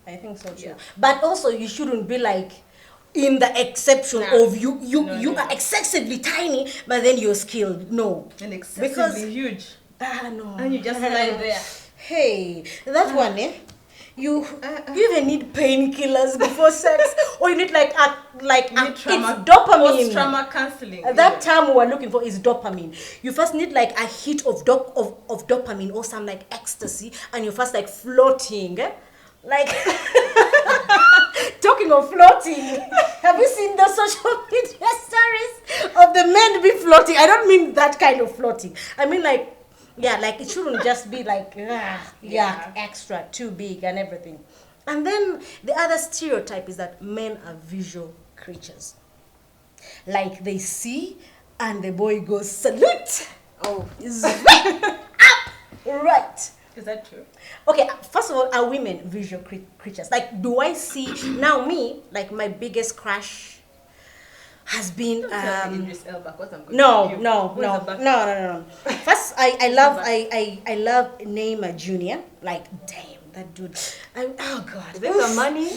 I think so too. Yeah. But also you shouldn't be like in the exception Nah. of you No, you no. are excessively tiny but then you're skilled. No. And excessively Because- huge. No. And you just lie there. Hey, that one, you even need painkillers before sex, or you need like You need it's trauma, dopamine. post-trauma counseling. That term we're looking for is dopamine. You first need like a hit of dopamine or some like ecstasy, and you're first like floating. Like talking of floating, have you seen the social media stories of the men be floating? I don't mean that kind of floating. I mean like, yeah, like it shouldn't just be like, extra, too big and everything. And then the other stereotype is that men are visual creatures. Like they see and the boy goes, salute. oh, Is up, right. Is that true? Okay, first of all, are women visual creatures? Like, do I see now me? Like, my biggest crush has been Don't tell me Idris Elba, 'cause I'm going no. to No. First, I love Neymar Jr. Like, damn, that dude. Oh God. is it the money?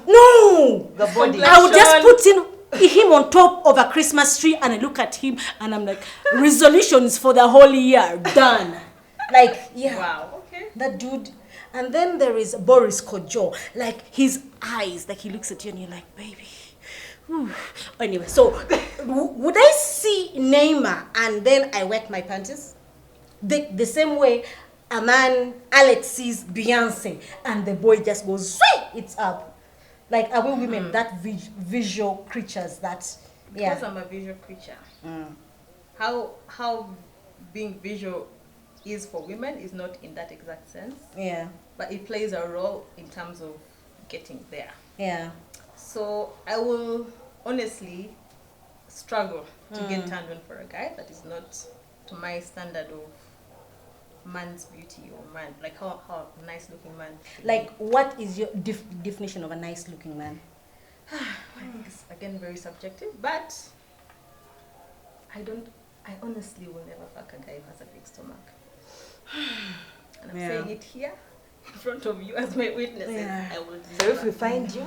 No. The body. I would just put him on top of a Christmas tree and I look at him and I'm like, resolutions for the whole year done. Like, yeah. Wow, okay. That dude. And then there is Boris Kojo. Like his eyes, like he looks at you and you're like, baby. Whew. Anyway, so would I see Neymar and then I wet my panties? The same way a man, Alex, sees Beyonce and the boy just goes, sweet, it's up. Like, are we women that visual creatures that, yeah. Because I'm a visual creature. How being visual is for women is not in that exact sense, Yeah, but it plays a role in terms of getting there. yeah. So I will honestly struggle to get turned on for a guy that is not to my standard of man's beauty or man, like how nice looking man should Like, be. what is your definition of a nice looking man? I think it's again very subjective, but I honestly will never fuck a guy who has a big stomach. And I'm Yeah. saying it here in front of you as my witnesses. Yeah. I will So if never. we find you,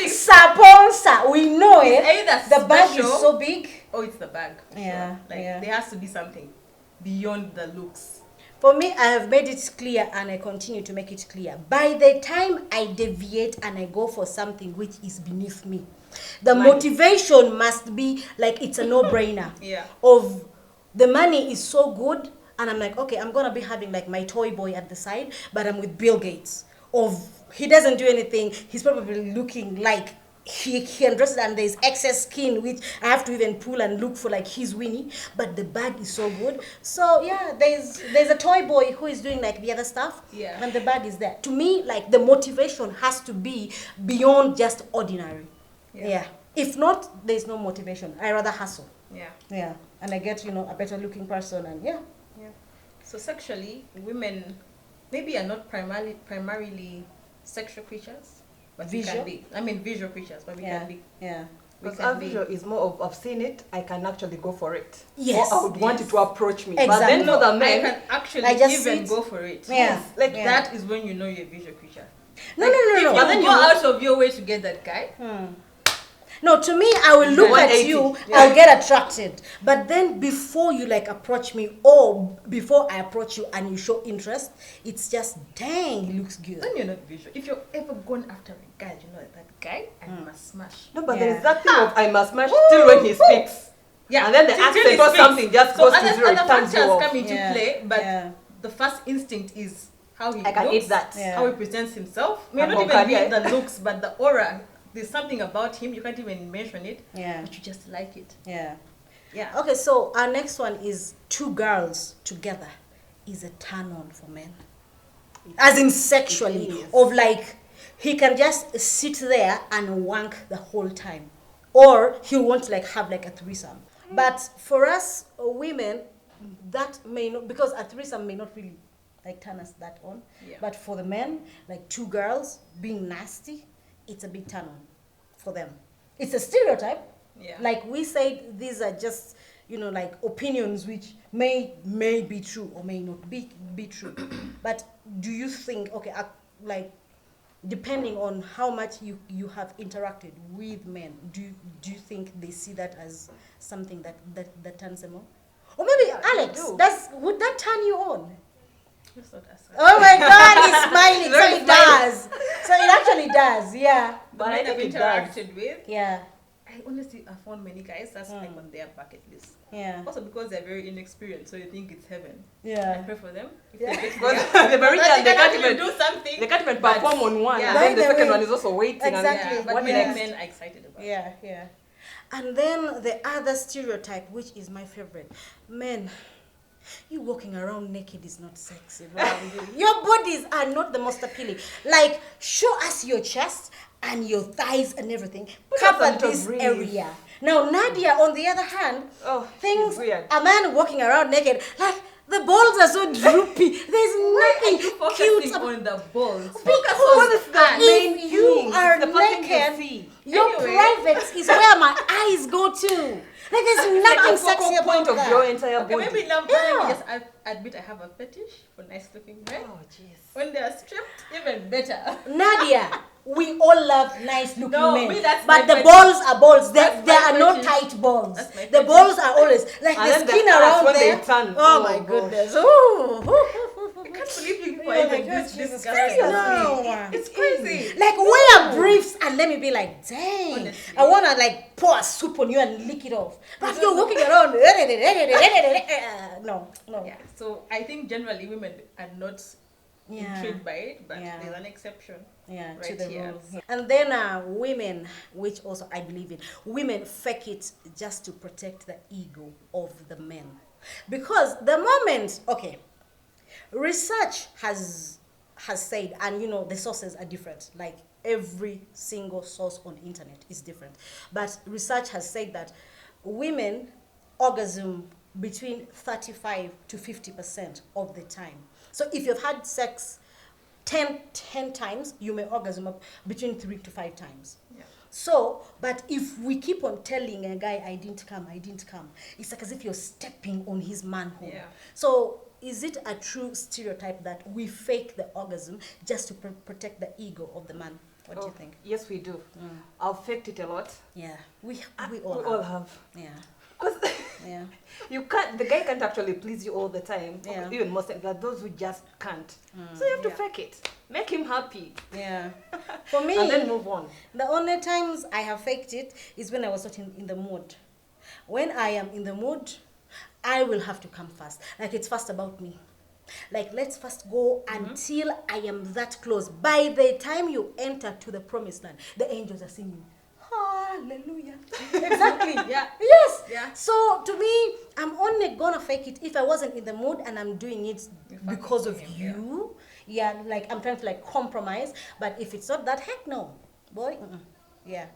Saponsa. We know it. Either The bag is special so big. or it's the bag. for Yeah, sure. Like yeah. there has to be something beyond the looks. For me, I have made it clear and I continue to make it clear. By the time I deviate and I go for something which is beneath me, the Money. motivation must be like it's a no-brainer. Yeah. Of the money is so good and I'm like, okay, I'm going to be having like my toy boy at the side, but I'm with Bill Gates. Of he doesn't do anything, he's probably looking like he undresses and there's excess skin which I have to even pull and look for like his Winnie, but the bag is so good. So yeah, there's a toy boy who is doing like the other stuff, Yeah. and the bag is there. To me, like the motivation has to be beyond just ordinary. Yeah. If not, there's no motivation. I rather hustle. Yeah. Yeah, and I get a better looking person, and yeah. So sexually, women maybe are not primarily sexual creatures, but we Visual? can be. I mean, visual creatures, but we can be. Yeah. We Because can our be. visual is more of, I've seen it, I can actually go for it. Yes. Or I would want Yes. it to approach me. But Exactly. then for the I men, can actually I just even sit- go for it. Yeah. Like Yeah. that is when you know you're a visual creature. No, Like, no, no, if no. you But then go out of your way to get that guy, No, to me, I will look at 180. you, Yeah. I'll get attracted. But then before you like approach me, or before I approach you and you show interest, it's just, dang, he looks good. then you're not visual. If you're ever gone after a guy, you know that guy, I must smash. no, but Yeah. there is that thing of I must smash still when he speaks. Yeah. And then the Till accent he or speaks. something just So goes to other, zero, it other turns you factors off. come into Yeah. play, but Yeah. the first instinct is how he I can looks, eat that. Yeah. how he presents himself. May I'm not even okay. be the looks, but the aura. There's something about him, you can't even mention it, Yeah. but you just like it. Yeah. Yeah. Okay, so our next one is two girls together is a turn on for men. As in sexually, It is. of like, he can just sit there and wank the whole time. Or he'll want to like have like a threesome. But for us women, that may not, because a threesome may not really like turn us that on. Yeah. But for the men, like two girls being nasty, it's a big turn on for them. It's a stereotype. Yeah. Like we said, these are just, like opinions which may be true or may not be true. But do you think, okay, like depending on how much you have interacted with men, do you think they see that as something that turns them on? Or maybe Yeah, they Alex, do. would that turn you on? Let's not ask that. Oh my God, he's smiling. So Very it does. So it actually does. Yeah. The But I men I've think it does. interacted with, Yeah. I honestly have found many guys that's like on their bucket list. Yeah. Also because they're very inexperienced, so you think it's heaven. I Yeah. pray for them. If Yeah. they get Because there, they're very but young, they can can't actually even do something. They can't even but- perform on one, yeah. and then the By the second way. one is also waiting. Exactly. Yeah, but What many next? men are excited about it. Yeah, yeah. And then the other stereotype, which is my favorite, men, you walking around naked is not sexy. Your bodies are not the most appealing. Like, show us your chest and your thighs and everything. Put Cover us a little this brief. area. Now, Nadia, on the other hand, Oh, things, she's weird. a man walking around naked, like, the balls are so droopy. There's nothing cute Focusing about on the balls. because is the main if you thing? are It's the first thing you naked, see. your Anyway. privates is where my eyes go to. Like there's nothing the focal sexy about point of that. your entire Okay, body. maybe now Yeah. let me just admit I have a fetish for nice looking men. Oh, jeez. When they are stripped, even better. Nadia, we all love nice looking No, men, me, that's but my the fetish. balls are balls. That's There my are no fetish. tight balls. That's my The fetish. balls are always like And the then the skin ass around when they there. turn. Oh Oh, my gosh. goodness. Ooh. I can't believe you people Oh are my even God, this Jesus disgusting. Christ. No. It's crazy. Like wear briefs and let me be like, dang, Honestly. I wanna like pour a soup on you and lick it off. But you're walking around. No. Yeah. So I think generally women are not Yeah. intrigued by it, but Yeah. there's an exception. Yeah, to Right the here. rules. And then women, which also I believe in, women fake it just to protect the ego of the men. Because the moment, okay, research has said, and the sources are different, like every single source on internet is different, but research has said that women orgasm between 35 to 50% of the time. So if you've had sex 10 times, you may orgasm up between 3 to 5 times. Yeah. So, but if we keep on telling a guy, I didn't come, it's like as if you're stepping on his manhood. Yeah. So, is it a true stereotype that we fake the orgasm just to protect the ego of the man? What do you think? Yes, we do. I've faked it a lot. Yeah, we We all all have. have. Yeah, Because yeah, the guy can't actually please you all the time. Yeah. Even most of that, those who just can't. So you have to Yeah. fake it. Make him happy. yeah. For me, And then move on. the only times I have faked it is when I was not in the mood. When I am in the mood, I will have to come first. Like it's first about me. Like let's first go until I am that close. By the time you enter to the promised land, the angels are singing, hallelujah. Exactly. Yeah. Yes. Yeah. So to me, I'm only gonna fake it if I wasn't in the mood and I'm doing it You because of fucking him, you. Yeah, like I'm trying to like compromise. But if it's not that, heck no, boy. Yeah.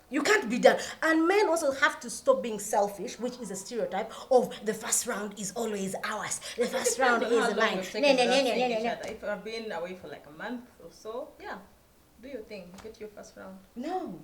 You can't be done. And men also have to stop being selfish, which is a stereotype of the first round is always ours. The first round Depends on is how long mine. we've No, taken no, no, without no, seeing no, each no. other. If I've been away for like a month or so, yeah, do your thing. Get your first round. No.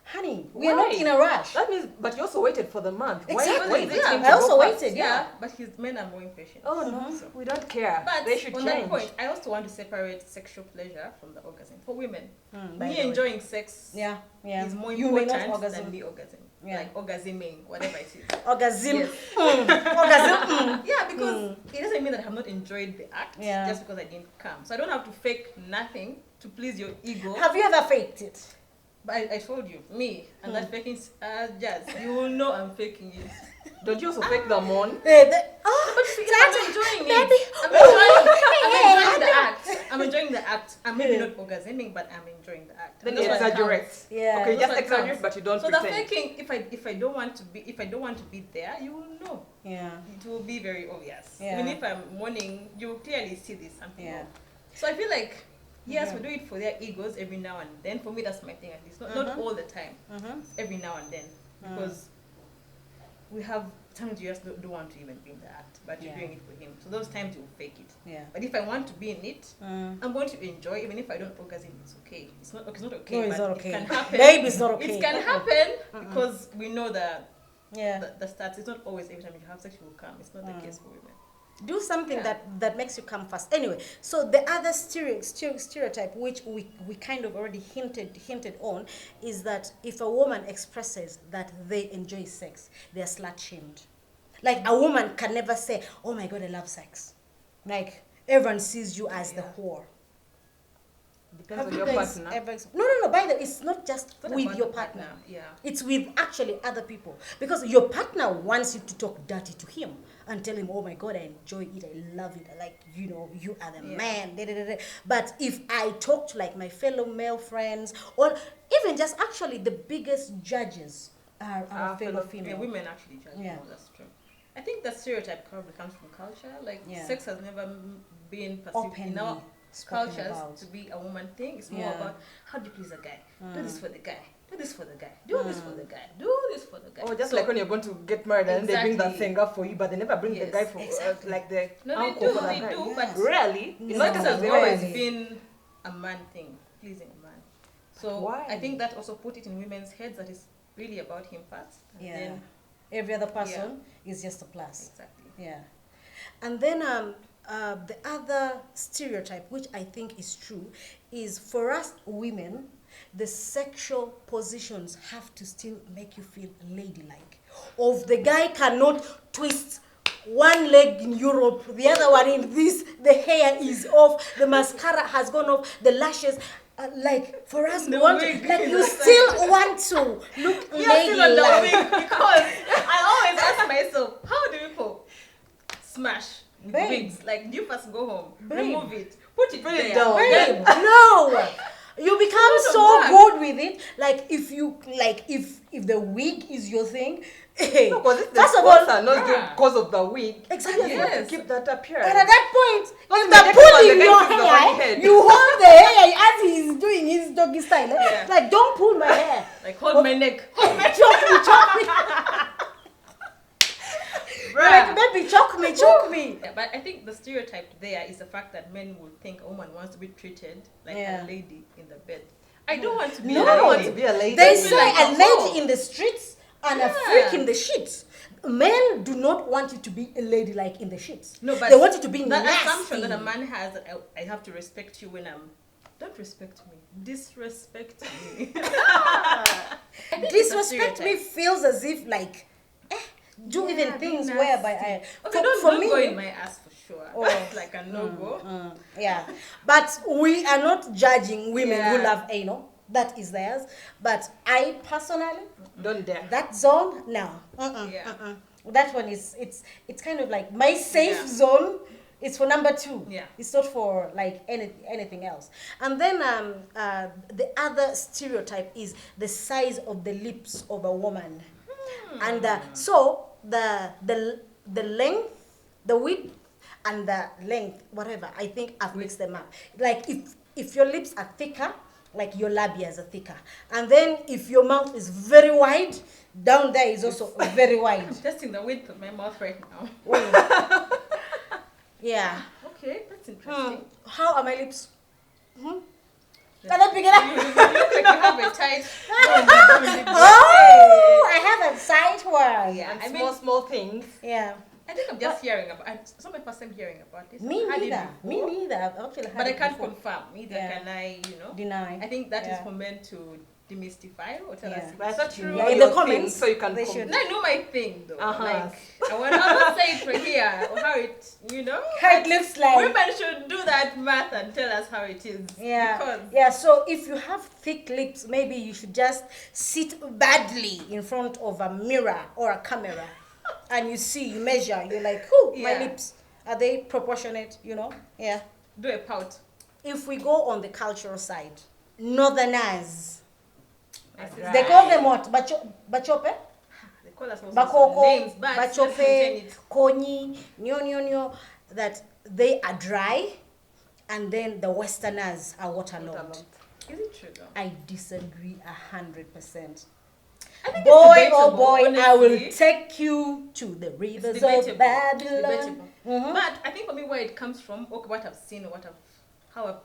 Honey, we are not Why? in a rush. That means, but you also waited for the month. Exactly. Why is it Yeah, him to I go also first? waited. Yeah, Yeah. but his men are more impatient. Oh no, So- we don't care. But They should on change. that point, I also want to separate sexual pleasure from the orgasm. For women, by me the way. enjoying sex Yeah, yeah. is more You may important not orgasm. than me orgasm. Yeah. Like orgasming, whatever it is. Orgasm. Yes. Orgasm. Yeah, because it doesn't mean that I have not enjoyed the act Yeah. just because I didn't come. So I don't have to fake nothing to please your ego. Have you ever faked it? But I told you, me, and that faking jazz, you will know I'm faking it. Don't you also fake the moon? Oh, I'm enjoying baby. it. I'm enjoying the act. I'm enjoying the act. I'm maybe not orgasming, but I'm enjoying the act. Then And you that's what exaggerate. counts. Yeah. Okay, That's just what exaggerate, counts. but you don't So the pretend. faking, if I don't want to be there, you will know. Yeah. It will be very obvious. Yeah. Even if I'm mourning, you will clearly see this something. Yeah. wrong. So I feel like yes, Yeah. we do it for their egos every now and then. For me, that's my thing at least. Not all the time. Every now and then, because we have times you just don't want to even be in the act, but you're Yeah. doing it for him. So those times you'll fake it. Yeah. But if I want to be in it, I'm going to enjoy. Even if I don't orgasm, it's okay. It's not okay. No, it's but not okay. It can happen. Babe, it's not okay. It can happen because we know that Yeah. the stats. It's not always every time you have sex you will come. It's not the case for women. Do something Yeah. that makes you come fast. Anyway, so the other stereotype, which we kind of already hinted on, is that if a woman expresses that they enjoy sex, they are slut-shamed. Like a woman can never say, "Oh my God, I love sex." Like everyone sees you as the whore. Depends on you your guys partner. ever no. By the way, it's not just It's not with about your the partner. Yeah. It's with actually other people, because your partner wants you to talk dirty to him and tell him, "Oh my God, I enjoy it, I love it, I like, you are the Yeah. man." Da, da, da, da. But if I talk to like my fellow male friends, or even just actually the biggest judges are our fellow female. Women actually judge. Yeah. No, that's true. I think that stereotype probably comes from culture. Like Yeah. sex has never been perceived in our Openly spoken cultures about. to be a woman thing. It's more Yeah. about how do you please a guy? Do this for the guy. Do this for the guy. Do this for the guy. Do this for the guy. Or just So- like when you're going to get married and they bring that Exactly. thing up for you, but they never bring the Yes, guy for exactly. like the No, they uncle do, for that they guy. do, Yes. but Really? No. sex No, has really. always been a man thing, pleasing a man. So Why? I think that also put it in women's heads that it's really about him first. And Yeah. then Every other person is just a plus. exactly. Yeah. And then the other stereotype, which I think is true, is for us women, the sexual positions have to still make you feel ladylike. Or if the guy cannot twist one leg in Europe, the other one in this, the hair is off, the mascara has gone off, the lashes. Like for us, we The want wig like is you outside. still want to look You're still on the ladylike. wing because I always ask myself, how do people smash with Babe. wigs? Like, do you first go home, Babe. remove it, put it Put it there, down. Babe, no. You become doesn't so work. good with it. Like if the wig is your thing. Hey, No, because it's the first of spots all, are not good Yeah. because of the wig. exactly. You have Yes. to keep that appearance. And at that point, Because if the they're next one, pulling the guy your puts the funny hair, head. you hold the hair as he's doing his doggy style. Yeah. Like, don't pull my hair. like hold my neck. choke me. Like, baby, choke me. Yeah, but I think the stereotype there is the fact that men will think a woman wants to be treated like Yeah. a lady in the bed. I don't want to be No. I a don't want lady. to be a lady. They Don't be say like a a lady hoe. in the streets and a Yeah. freak in the sheets. Men do not want you to be a lady like in the sheets. No, but they want you to be that nasty. assumption that a man has that I have to respect you when I'm. Don't respect me. Disrespect me. Disrespect me feels as if like, do Yeah, even be things nasty. whereby I. Okay, don't go in my ass for sure. Oh. That's like a no-go. Yeah, but we are not judging women who Yeah. love anal. That is theirs. But I personally, Don't dare. that zone, no. Yeah. That one is it's kind of like my safe Yeah. zone It's for number 2. Yeah. It's not for like anything else. And then the other stereotype is the size of the lips of a woman. And so the length, the width, and the length, whatever, I think I've mixed them up. Like if your lips are thicker, like your labias are thicker. And then if your mouth is very wide, down there is also very wide. I'm testing the width of my mouth right now. Yeah. Okay, that's interesting. How are my lips? Can I pick it up? You look like you have a tight. Oh, I have a sight word. Yeah, And I mean, small things. Yeah. I think I'm just hearing about. It's not my first time hearing about this. Me I've had it neither. Me before, neither. I've actually had But I it can't before. confirm. Neither Yeah. can I. Deny. I think that is Yeah. for men to demystify or tell Yeah. us But I if thought it's you true. know in your the comments, thing, so you can they com- should. No, I know my thing though. Uh-huh. Like I won't say it for here or how it, How it looks like. Women should do that math and tell us how it is. Yeah. Because Yeah. So if you have thick lips, maybe you should just sit badly in front of a mirror or a camera, and you measure. You're like, "Whoo, my Yeah. lips, are they proportionate?" Yeah. do a pout. If we go on the cultural side, Northerners, Right. they call them what? Bachope? They call us also Bakoko, names, but let's Bachope, maintain it. Konyi, Nyo, that they are dry, and then the Westerners are waterlogged. Is it true though? I disagree 100%. I think Boy, it's oh debatable, boy, I will honestly. take you to the rivers It's debatable. of Babylon. It's debatable. Mhm. But I think for me, where it comes from, or what I've seen, or how I've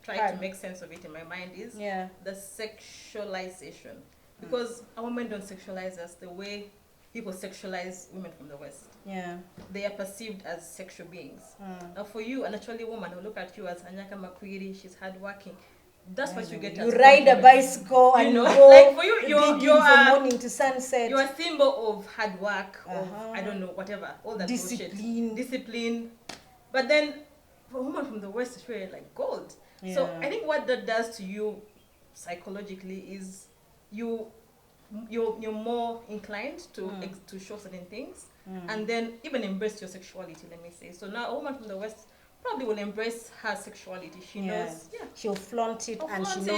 tried to Right. make sense of it in my mind is Yeah. the sexualization. Because our women don't sexualize us the way people sexualize women from the West. Yeah. They are perceived as sexual beings. Now, for you, a naturally woman will look at you as Anyaka Makwiri, she's hardworking. That's what you get. You as ride a compliment. bicycle and You know, go like for you, digging you're from a- morning to sunset. You're a symbol of hard work, of Uh-huh. I don't know, whatever, all that Discipline. bullshit. Discipline. But then, for a woman from the West, it's really like gold. So Yeah. I think what that does to you psychologically is you're more inclined to to show certain things, and then even embrace your sexuality. Let me say. So now a woman from the West probably will embrace her sexuality. She knows. Yeah. She'll flaunt it, She'll and she flaunt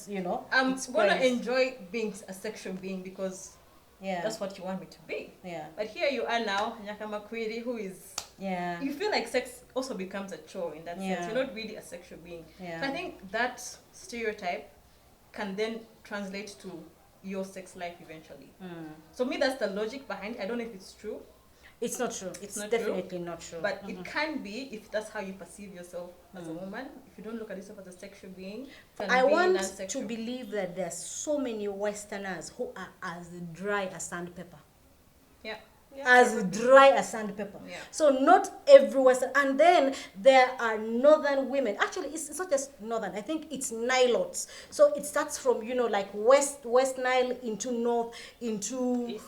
it. knows, I'm it's gonna praise. enjoy being a sexual being because Yeah. that's what you want me to be. Yeah. But here you are now, Nyaka Makwiri, who is, Yeah. you feel like sex also becomes a chore in that Yeah. sense. You're not really a sexual being. Yeah. So I think that stereotype can then translate to your sex life eventually. So me, that's the logic behind it. I don't know if it's true, It's not true. It's not definitely not true. but it can be if that's how you perceive yourself as a woman. If you don't look at yourself as a sexual being, you can I be want non-sexual. to believe that there's so many Westerners who are as dry as sandpaper. Yeah. As dry as sandpaper. Yeah. So not every Western. And then there are northern women. Actually, it's not just northern. I think it's Nilotes. So it starts from, like West Nile into north, into East.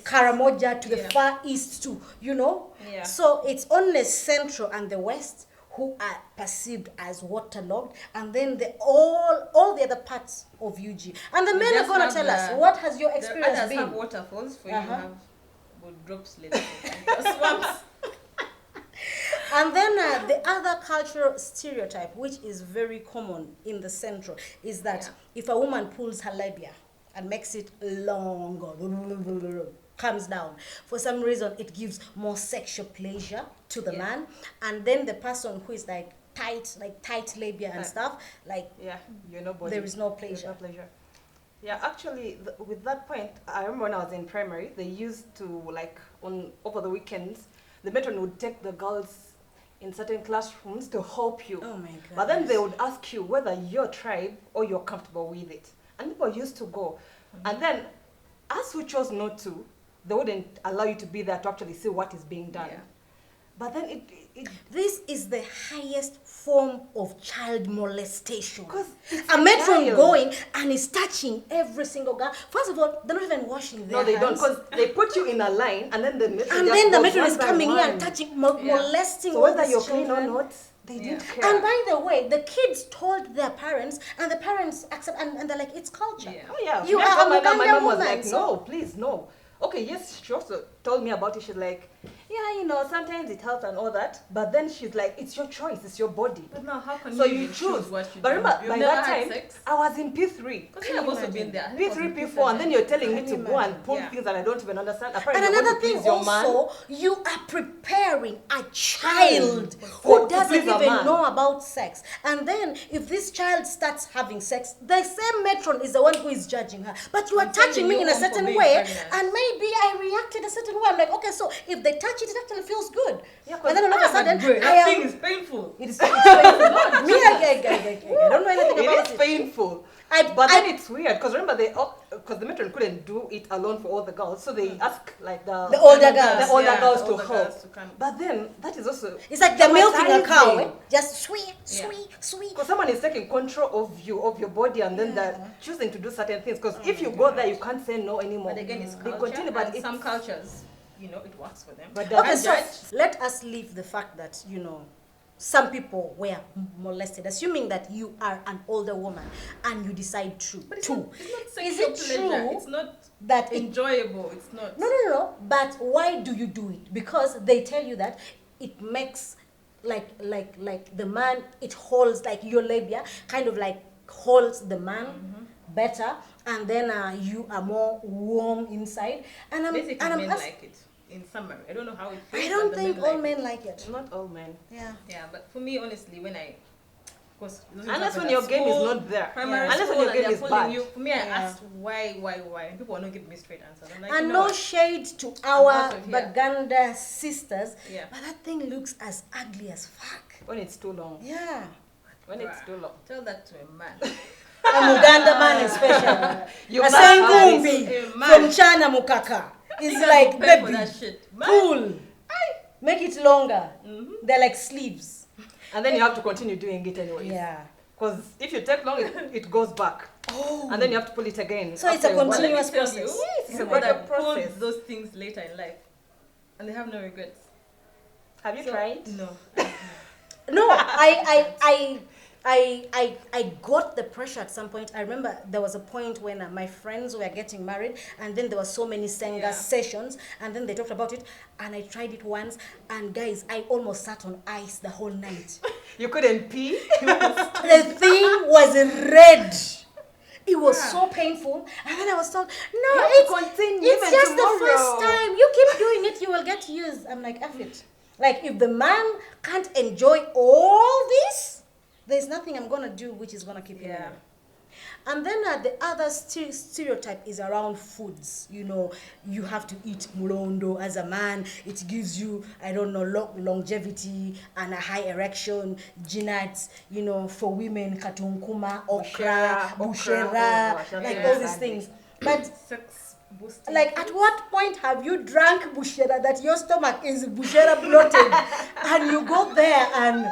Karamoja to the Yeah. far east too, Yeah. So it's only central and the west who are perceived as waterlogged, and then all the other parts of UG. And the men are just going to have tell us, the- what has your The experience others been? have waterfalls, for you Uh-huh. have drops later. Swamps. And then the other cultural stereotype, which is very common in the central, is that Yeah. if a woman pulls her labia and makes it longer, comes down, for some reason it gives more sexual pleasure to the Yeah. man, and then the person who is like tight labia and Right. stuff, like Yeah, body. there is no There's pleasure. no pleasure. Yeah, actually, with that point, I remember when I was in primary, they used to, over the weekends, the matron would take the girls in certain classrooms to help you. Oh my god. But then they would ask you whether your tribe or you're comfortable with it. And people used to go. And then, as we chose not to, they wouldn't allow you to be there to actually see what is being done. Yeah. But then This is the highest form of child molestation. 'Cause it's A a matron child. going and is touching every single girl. First of all, they're not even washing their no, they don't, hands. because they put you in a line, and then the matron And just then the goes matron one is by coming here and one. touching, Yeah. molesting So all whether these you're clean or children. not, they Yeah. didn't care. And by the way, the kids told their parents, and the parents accept, and they're like, it's culture. Yeah. Oh yeah, You That's are what a my mom Ugandan was woman, like, so- no, please, no. Okay, yes, she also told me about it. She's like, yeah, you know, sometimes it helps and all that, but then she's like, it's your choice, it's your body. But now, how can So you you even choose. what you But do? remember, You've by never that had time, sex? I was in P3. Because I've also been there. I think I was P3, in P4, and then you're telling me Can to you go and imagine? pull Yeah. things that I don't even understand. And Apparently, you're another going to thing please your man. also, you are preparing a child who to doesn't please a even man. know about sex. And then if this child starts having sex, the same matron is the one who is judging her. But you are I'm sending touching me you in a home for certain being way, pregnant. and maybe I reacted a certain way. I'm like, okay, so if they touch it, it actually feels good. Yeah, And then all of a sudden, That I thing am... is painful. It's painful. Me, I don't know anything about It is it. painful. But then it's weird because remember because the matron couldn't do it alone for all the girls, so they ask like the older girls. the older Yeah, girls the to older help. girls to come. But then that is also It's like they're milking a cow, eh? traumatizing. Just sweet, Yeah. sweet. Because someone is taking control of you, of your body, and then they're choosing to do certain things. Because if you go there, you can't say no anymore. But again, it's They culture. continue, but And it's some cultures, you know, it works for them. But They that- Okay, can't so judge. let us leave the fact that, you know, some people were molested, assuming that you are an older woman and you decide But it's to. not Is sexual it pleasure. true It's not that it, enjoyable. It's not. no. But why do you do it? Because they tell you that it makes like the man, it holds like your labia, kind of like holds the man better, and then you are more warm inside. And Basically, men ask- like it. In summary, I don't know how it feels. I don't but the think men all like men it. like it. not all men. Yeah. Yeah, but for me, honestly, when I, of course, it doesn't Unless happen when at your game is school, not there. primary Yeah. Unless when school, your and game they're is pulling bad. you. For me, I Yeah. asked why, and people are not giving me straight answers. I'm like, And you know no what? shade to out our of here. Baganda sisters, Yeah. but that thing looks as ugly as fuck. When it's too long. Yeah. When it's too long. Tell that to a man. A Muganda man especially. You A must have Senkumbi this. A man. from China Mukaka. It's You like, pay for baby, that shit. Man. cool. Make it longer. Mhm. They're like sleeves. And then you have to continue doing it anyway. Yeah. Because if you take long, it goes back. Oh. And then you have to pull it again. So it's a after while. But let me continuous tell process. you, Yes, it's a people better that pull process. those things later in life, and they have no regrets. Have you So, tried? No. No, I got the pressure at some point. I remember there was a point when my friends were getting married, and then there were so many Senga Yeah. sessions, and then they talked about it, and I tried it once, and guys, I almost sat on ice the whole night. You couldn't pee? The thing was red. It was Yeah. so painful, and then I was told, You no, have to it's continue it's even just the tomorrow." first time. You keep doing it, you will get used. I'm like, F it. Like, if the man can't enjoy all this, there's nothing I'm gonna do which is gonna keep him Yeah. away. And then the other stereotype is around foods. You know, you have to eat mulondo as a man. It gives you, I don't know, longevity and a high erection. Ginats, you know, for women, katunkuma, okra, Bushera, bushera, oh gosh, like that's all these sad. things. But Sex boosting. like, at what point have you drank bushera that your stomach is bushera bloated, and you go there and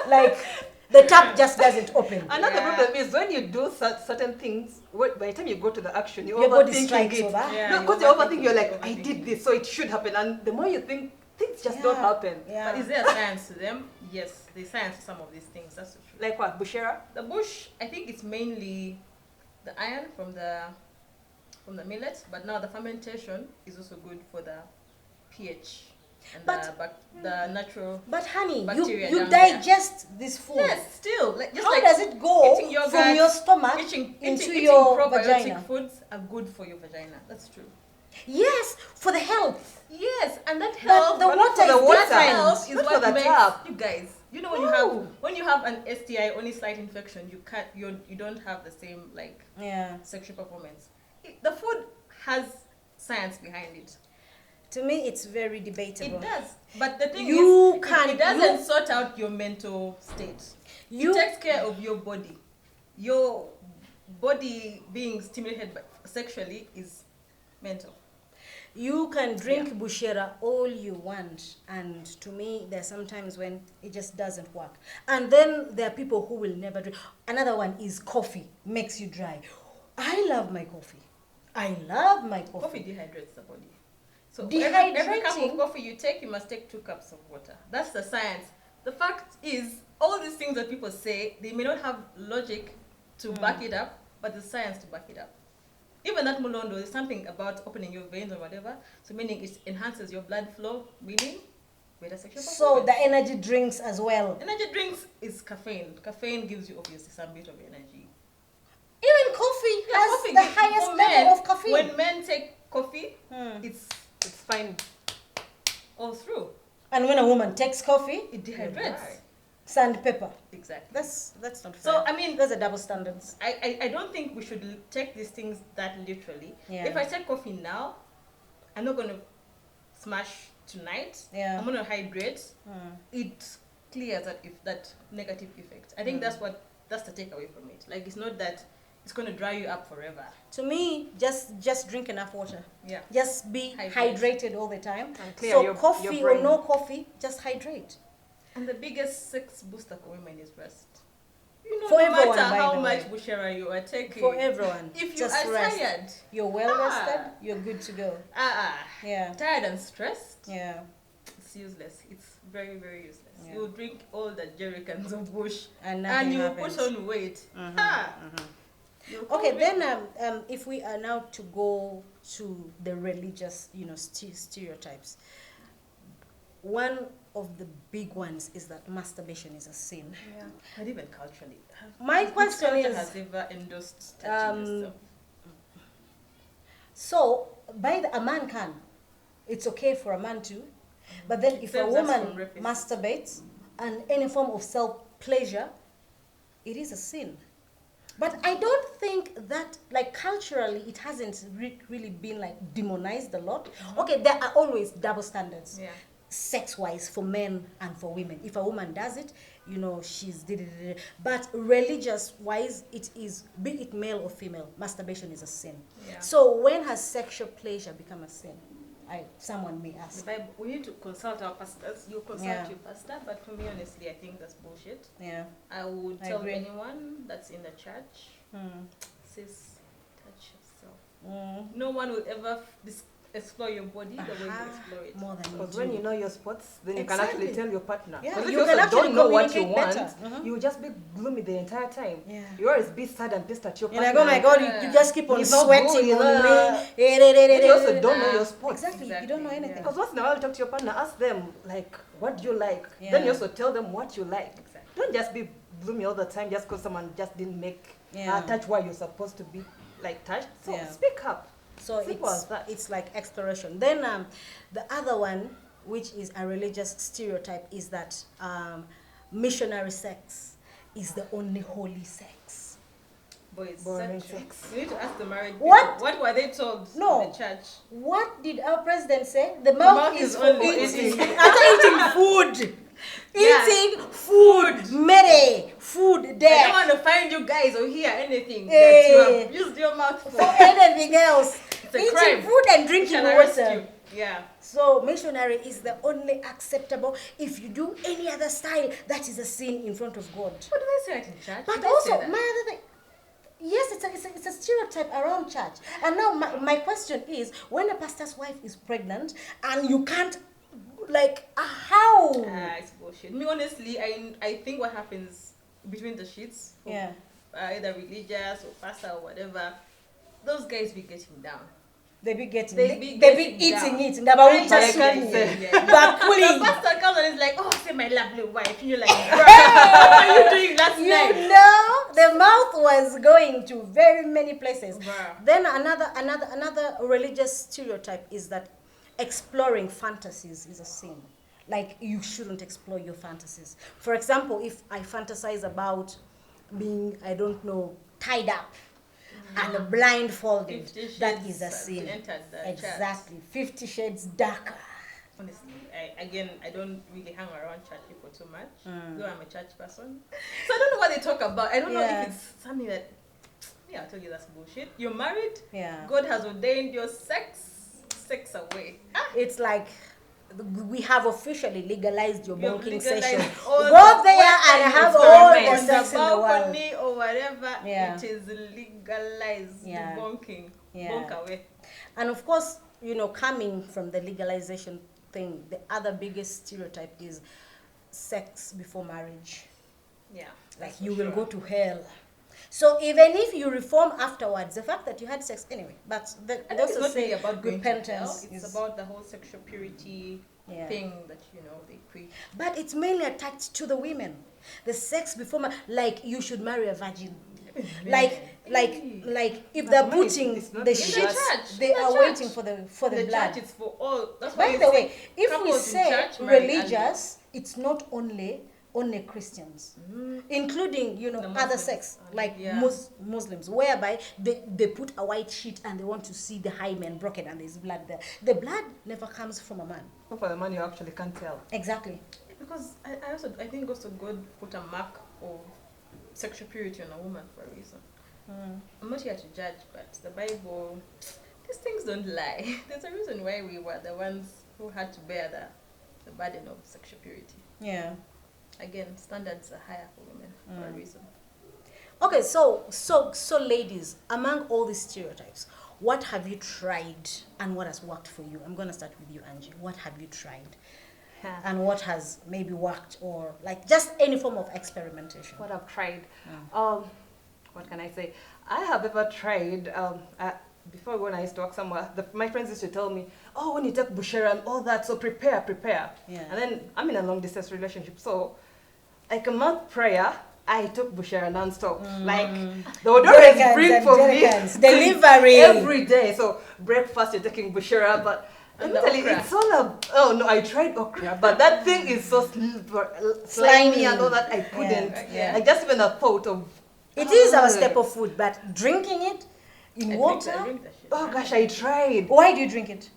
like the tap just doesn't open? Another Yeah. problem is when you do certain things, by the time you go to the action, you're Your body overthinking strikes it. over. Yeah, No, you because you're overthink overthinking, you're it, like, you're I overthinking did this, so it should happen. And the more you think, things just don't Yeah. happen. Yeah. But is there a science to them? Yes, there's science to some of these things. That's the truth. Like what, Bushera? The bush, I think it's mainly the iron from the millet, but now the fermentation is also good for the pH and But- the natural. But honey, Bacteria you down there. digest this food. Yes, still like just How like does it go eating yogurt, from your stomach eating into eating your probiotic vagina? foods are good for your vagina. That's true. Yes, for the health. Yes, and that But helps. the but not water for the is water. That different. help is Not for what the makes tap. you guys. You know when No. you have an STI, only slight infection, you don't have the same like Yeah. sexual performance. The food has science behind it. To me, it's very debatable. It does, but the thing You is, can- it doesn't you- sort out your mental state. You- It takes care of your body. Your body being stimulated sexually is mental. You can drink bushera all you want, and to me, there are some times when it just doesn't work. And then there are people who will never drink. Another one is coffee, makes you dry. I love my coffee. I love my coffee. Coffee dehydrates the body. So for every cup Dehydrating? of coffee you take, you must take 2 cups of water. That's the science. The fact is, all these things that people say, they may not have logic to back it up, but the science to back it up. even that mulondo, there's something about opening your veins or whatever. So meaning it enhances your blood flow, meaning better sexual So performance. the energy drinks as well. Energy drinks is caffeine. Caffeine gives you obviously some bit of energy. Even coffee Yeah, has coffee the gives- highest for level men, of caffeine. When men take coffee, Hmm. it's fine. all through. And when a woman takes coffee, It dehydrates. Right. sandpaper. Exactly. That's not fair. So, I mean- there's a double standards. I don't think we should take these things that literally. Yeah. If I take coffee now, I'm not going to smash tonight. Yeah. I'm going to hydrate. Hmm. It clears that negative effect. I think that's the takeaway from it. Like, it's not that it's going to dry you up forever. To me, just drink enough water. Yeah. Just be Hydrate. hydrated all the time. And clear So your coffee or brain. no coffee, just hydrate. And the biggest sex booster for women is rest. You know, For no everyone, matter by how the much way. bushera you are taking. For everyone. If you just are rest. tired, You're well Ah. rested, you're good to go. Yeah. tired and stressed, Yeah. it's useless. It's very, very useless. Yeah. You drink all the jerrycans of bush And and nothing you happens. put on weight. You'll Okay, come then back. if we are now to go to the religious, stereotypes, one of the big ones is that masturbation is a sin. Yeah. And even culturally. My Which question culture is, has ever endorsed touching yourself? so a man can, it's okay for a man to, but then It if a saves us woman from rapists. masturbates and any form of self-pleasure, it is a sin. But I don't think that, like, culturally, it hasn't really been, like, demonized a lot. Okay, there are always double standards. Yeah. Sex-wise for men and for women. If a woman does it, she's but religious-wise, it is, be it male or female, masturbation is a sin. Yeah. So when has sexual pleasure become a sin? Someone may The ask. Bible, we need to consult our pastors. You consult Yeah. your pastor, but for me, honestly, I think that's bullshit. Yeah. I would I tell agree. anyone that's in the church, Hmm. sis, touch yourself. Mm. No one will ever explore your body the way you Aha, explore it. more than Because you when do. you know your spots, then you Exactly. can actually tell your partner. Yeah, Because if you you can also actually don't know what you communicate want, better. Mhm. you will just be gloomy the entire time. Yeah. You always be sad and pissed at your You're partner. like, oh my God, you just keep on He's not sweating good, on yeah. me. But you also don't know your spots. Exactly, you don't know Exactly, anything. yeah. Because once in a while you talk to your partner, ask them, like, what do you like? Yeah. Then you also tell them what you like. Exactly. Don't just be gloomy all the time just because someone just didn't make Yeah. touch where you're supposed to be, like, touched. So Yeah. speak up. So Simple as that. it's like exploration. Then the other one, which is a religious stereotype, is that missionary sex is the only holy sex. Boys, Boring such- sex. You need to ask the married What? people. What were they told No. in the church? What did our president say? The mouth is for only eating. eating. After eating food. Yeah. Eating food. Mere. Food I don't there. want to find you guys or hear anything that Eh. you have used your mouth For for. anything else. It's a Eating crime. food and We drinking shall arrest water. you. Yeah. So missionary is the only acceptable. If you do any other style, that is a sin in front of God. What do they say it in church? But Do they also, say that? my other thing, yes, it's a stereotype around church. And now my question is, when a pastor's wife is pregnant and you can't, like, how? It's bullshit. Me, honestly, I think what happens between the sheets, for, Yeah. Either religious or pastor or whatever, those guys be getting down. They be getting, They they be be getting eating down. it. Ngabawuta Like I sukuni. said. The Bakuli. pastor comes and is like, oh, say my lovely wife. You're like, "Bruh, what were you doing last You night? know, the mouth was going to very many places. Bruh. Then another religious stereotype is that exploring fantasies is a sin. Like, you shouldn't explore your fantasies. For example, if I fantasize about being, I don't know, tied up and blindfolded, 50 that Shades is a has sin. entered the Exactly. 50 Shades darker. Honestly, I don't really hang around church people too much. Though I'm a church person, so I don't know what they talk about. I don't know Yeah. if it's something that. Yeah, I'll tell you that's bullshit. You're married. Yeah. God has ordained your sex away. It's like we have officially legalized your You have bonking legalized session. all Go the there wet and and have experiments. all the on sex the in the world. balcony or whatever. Yeah. It is legalized. Yeah. The bonking. Yeah. Bonk away. And of course, coming from the legalization thing, the other biggest stereotype is sex before marriage. Yeah. Like, that's you for will sure. go to hell. So even if you reform afterwards, the fact that you had sex anyway, but I they think it's also not say really about going to hell. repentance It's is, about the whole sexual purity thing that they preach. but it's mainly attached to the women. The sex before, like you should marry a virgin. Like if But they're man, putting it's not the in the shit, church. they In the are church. waiting for the The blood. church is for all. That's why By you the see way, if we couples in say church marry religious, it's not only Christians, including The other Muslims. sex like Yeah. Muslims, whereby they put a white sheet and they want to see the hymen broken and there's blood there. The blood never comes from a man. For the man, you actually can't tell. Exactly. Because I think also God put a mark of sexual purity on a woman for a reason. I'm not here to judge, but the Bible, these things don't lie. There's a reason why we were the ones who had to bear the burden of sexual purity. Yeah. Again, standards are higher for women for a reason. Okay, so ladies, among all these stereotypes, what have you tried and what has worked for you? I'm gonna start with you, Angie. What have you tried? And what has maybe worked, or like just any form of experimentation? What I've tried. What can I say? I have ever tried, before when I used to work somewhere, my friends used to tell me, oh, when you take bushera and all that, so prepare. Yeah. And then I'm in a long distance relationship, so like a month prior, I took bushera non-stop. Like, they would always bring for me delivery every day. So breakfast, you're taking bushera, but And let me tell you, okra. it's all oh no, I tried okra, but that thing is so slimy and all that, I couldn't. Yeah. Like just even the thought of It is our staple food, but drinking it in I water. drink that shit. oh gosh, I tried. Why do you drink it?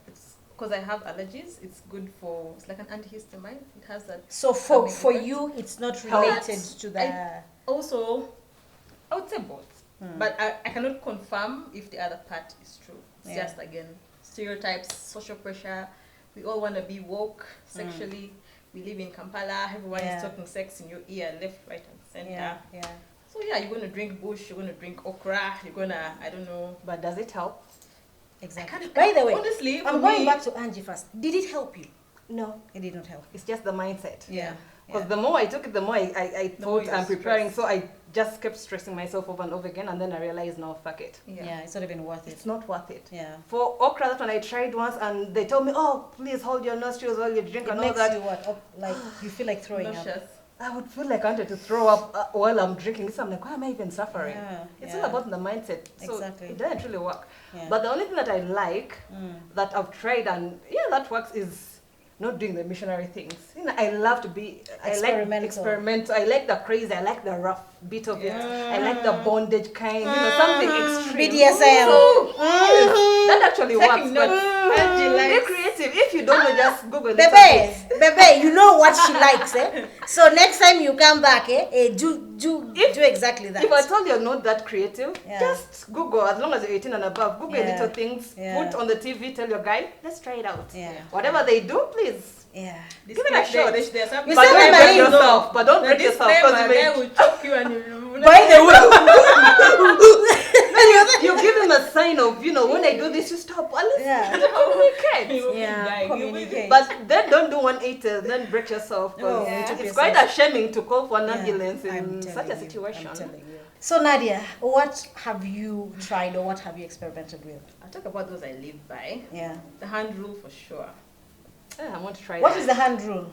It's because I have allergies. It's good for, it's like an antihistamine. It has that. So for calming effect. you, it's not But related to the. Also, I would say both. But I cannot confirm if the other part is true. It's Yeah. just, again, stereotypes, social pressure. We all want to be woke sexually. We live in Kampala. Everyone Yeah. is talking sex in your ear, left, right, and center. Yeah. So yeah, you're going to drink bush, you're going to drink okra, you're going to, I don't know. But does it help? Exactly. can't- By the way, honestly, I'm for going me- back to Angie first. Did it help you? No, It did not help. it's just the mindset. Yeah. Because the more I took it, the more I The more thought you I'm preparing. stress. So I just kept stressing myself over and over again, and then I realized, no, fuck it. Yeah. It's not even worth it. It's not worth it. Yeah. For okra, that one I tried once, and they told me, oh, please hold your nostrils while you drink It and all makes that. you what? Like you feel like throwing up. Nauseous. I would feel like I wanted to throw up while I'm drinking. So I'm like, why am I even suffering? Yeah, It's yeah. all about the mindset. So Exactly. it doesn't really work. Yeah. But the only thing that I like, that I've tried and yeah, that works, is not doing the missionary things. You know, I love to be, I like Experimental. experimental. I like the crazy, I like the rough bit of it. Yeah. I like the bondage kind, something extreme. BDSM. So, yes, that actually works. Taking But notes. Angie be likes- creative. If you don't know, just Google it. Bebe, you know what she likes, eh? So next time you come back, do exactly that. If I told you you're not that creative, Yeah. just Google, as long as you're 18 and above, Google Yeah. little things, Yeah. put on the TV, tell your guy, let's try it out. Yeah. Whatever they do, please. Yeah. Give it a shot. There's You But said don't my break mind, yourself. But don't The break yourself. disclaimer, Because guy will choke you and you. By the way, you give him a sign of, when I do this, you stop. At least Yeah. communicate. yeah, communicate. But then don't do 180, then break yourself. 'Cause Oh, yeah. it's yourself. quite ashaming to call for an Yeah, ambulance I'm in telling such a you, situation. I'm telling you. So Nadia, what have you tried or what have you experimented with? I'll talk about those I live by. Yeah. The hand rule for sure. Yeah, I want to try What that. is the hand rule?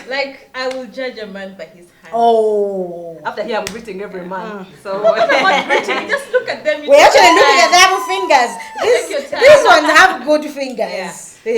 Like, I will judge a man by his hand. Oh. After here, I'm greeting every man. So Just look at them. you We're take actually your looking at time. their fingers. Take your time. These ones have good fingers. I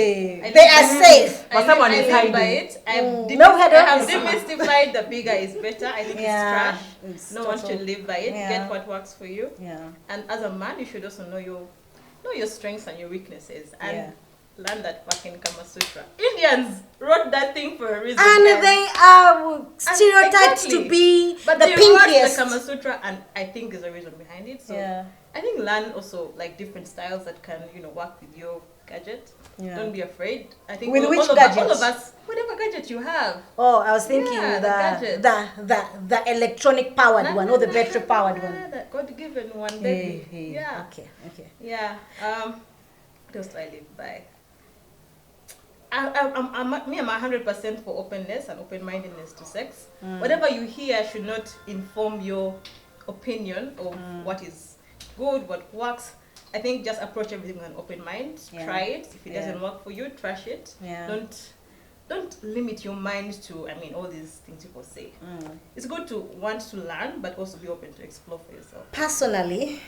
They are live- safe. But someone I is live by hiding. it. I have No, we I don't. have demystified the bigger is better. I think Yeah. it's trash. It's No one total- should live by it. Yeah. Get what works for you. Yeah. And as a man, you should also know your strengths and your weaknesses. And Yeah. learn that fucking Kama Sutra. Indians wrote that thing for a reason. And guys. they are stereotyped exactly. to be But the they wrote pinkiest. the Kama Sutra, and I think there's a reason behind it. So Yeah. I think learn also like different styles that can work with your gadget. Yeah. Don't be afraid. I think With all, which all gadget? Of us, whatever gadget you have. Oh, I was thinking Yeah, the gadgets. the electronic powered one or the battery powered one. The God-given one, Hey, baby. hey. Yeah. Okay. Yeah. What else do I live by? I'm 100% for openness and open-mindedness to sex. Whatever you hear should not inform your opinion of what is good, what works. I think just approach everything with an open mind. Try it. If it doesn't work for you, trash it. Don't limit your mind to, I mean, all these things people say. It's good to want to learn, but also be open to explore for yourself. Personally,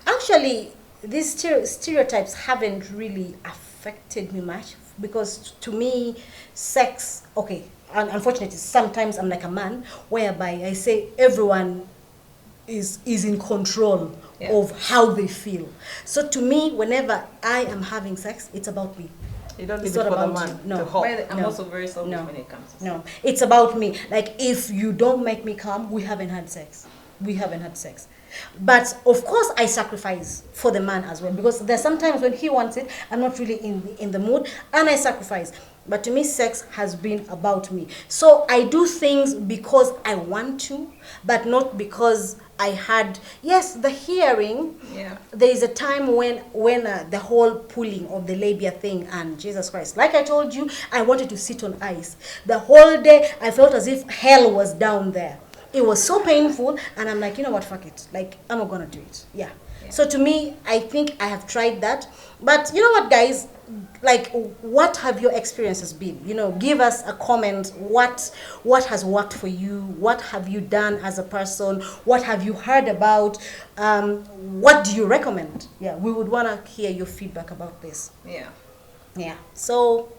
actually, these stereotypes haven't really affected me much, because to me, sex, okay, unfortunately, sometimes I'm like a man, whereby I say everyone is in control of how they feel. So to me, whenever I am having sex, it's about me. You don't It's leave it not for the about man you. No. to help. I'm also very selfish when it comes to sex. It's about me. Like, if you don't make me come, we haven't had sex. But of course, I sacrifice for the man as well, because there's sometimes when he wants it, I'm not really in the mood, and I sacrifice. But to me, sex has been about me. So I do things because I want to, but not because I had, yes, the hearing. Yeah. There is a time when the whole pulling of the labia thing, and Jesus Christ, like I told you, I wanted to sit on ice. The whole day, I felt as if hell was down there. It was so painful, and I'm like, you know what, fuck it. Like, I'm not gonna do it. Yeah. So to me, I think I have tried that. But you know what, guys? Like, what have your experiences been? You know, give us a comment. What has worked for you? What have you done as a person? What have you heard about? What do you recommend? Yeah, we would want to hear your feedback about this. Yeah. Yeah. So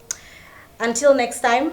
until next time.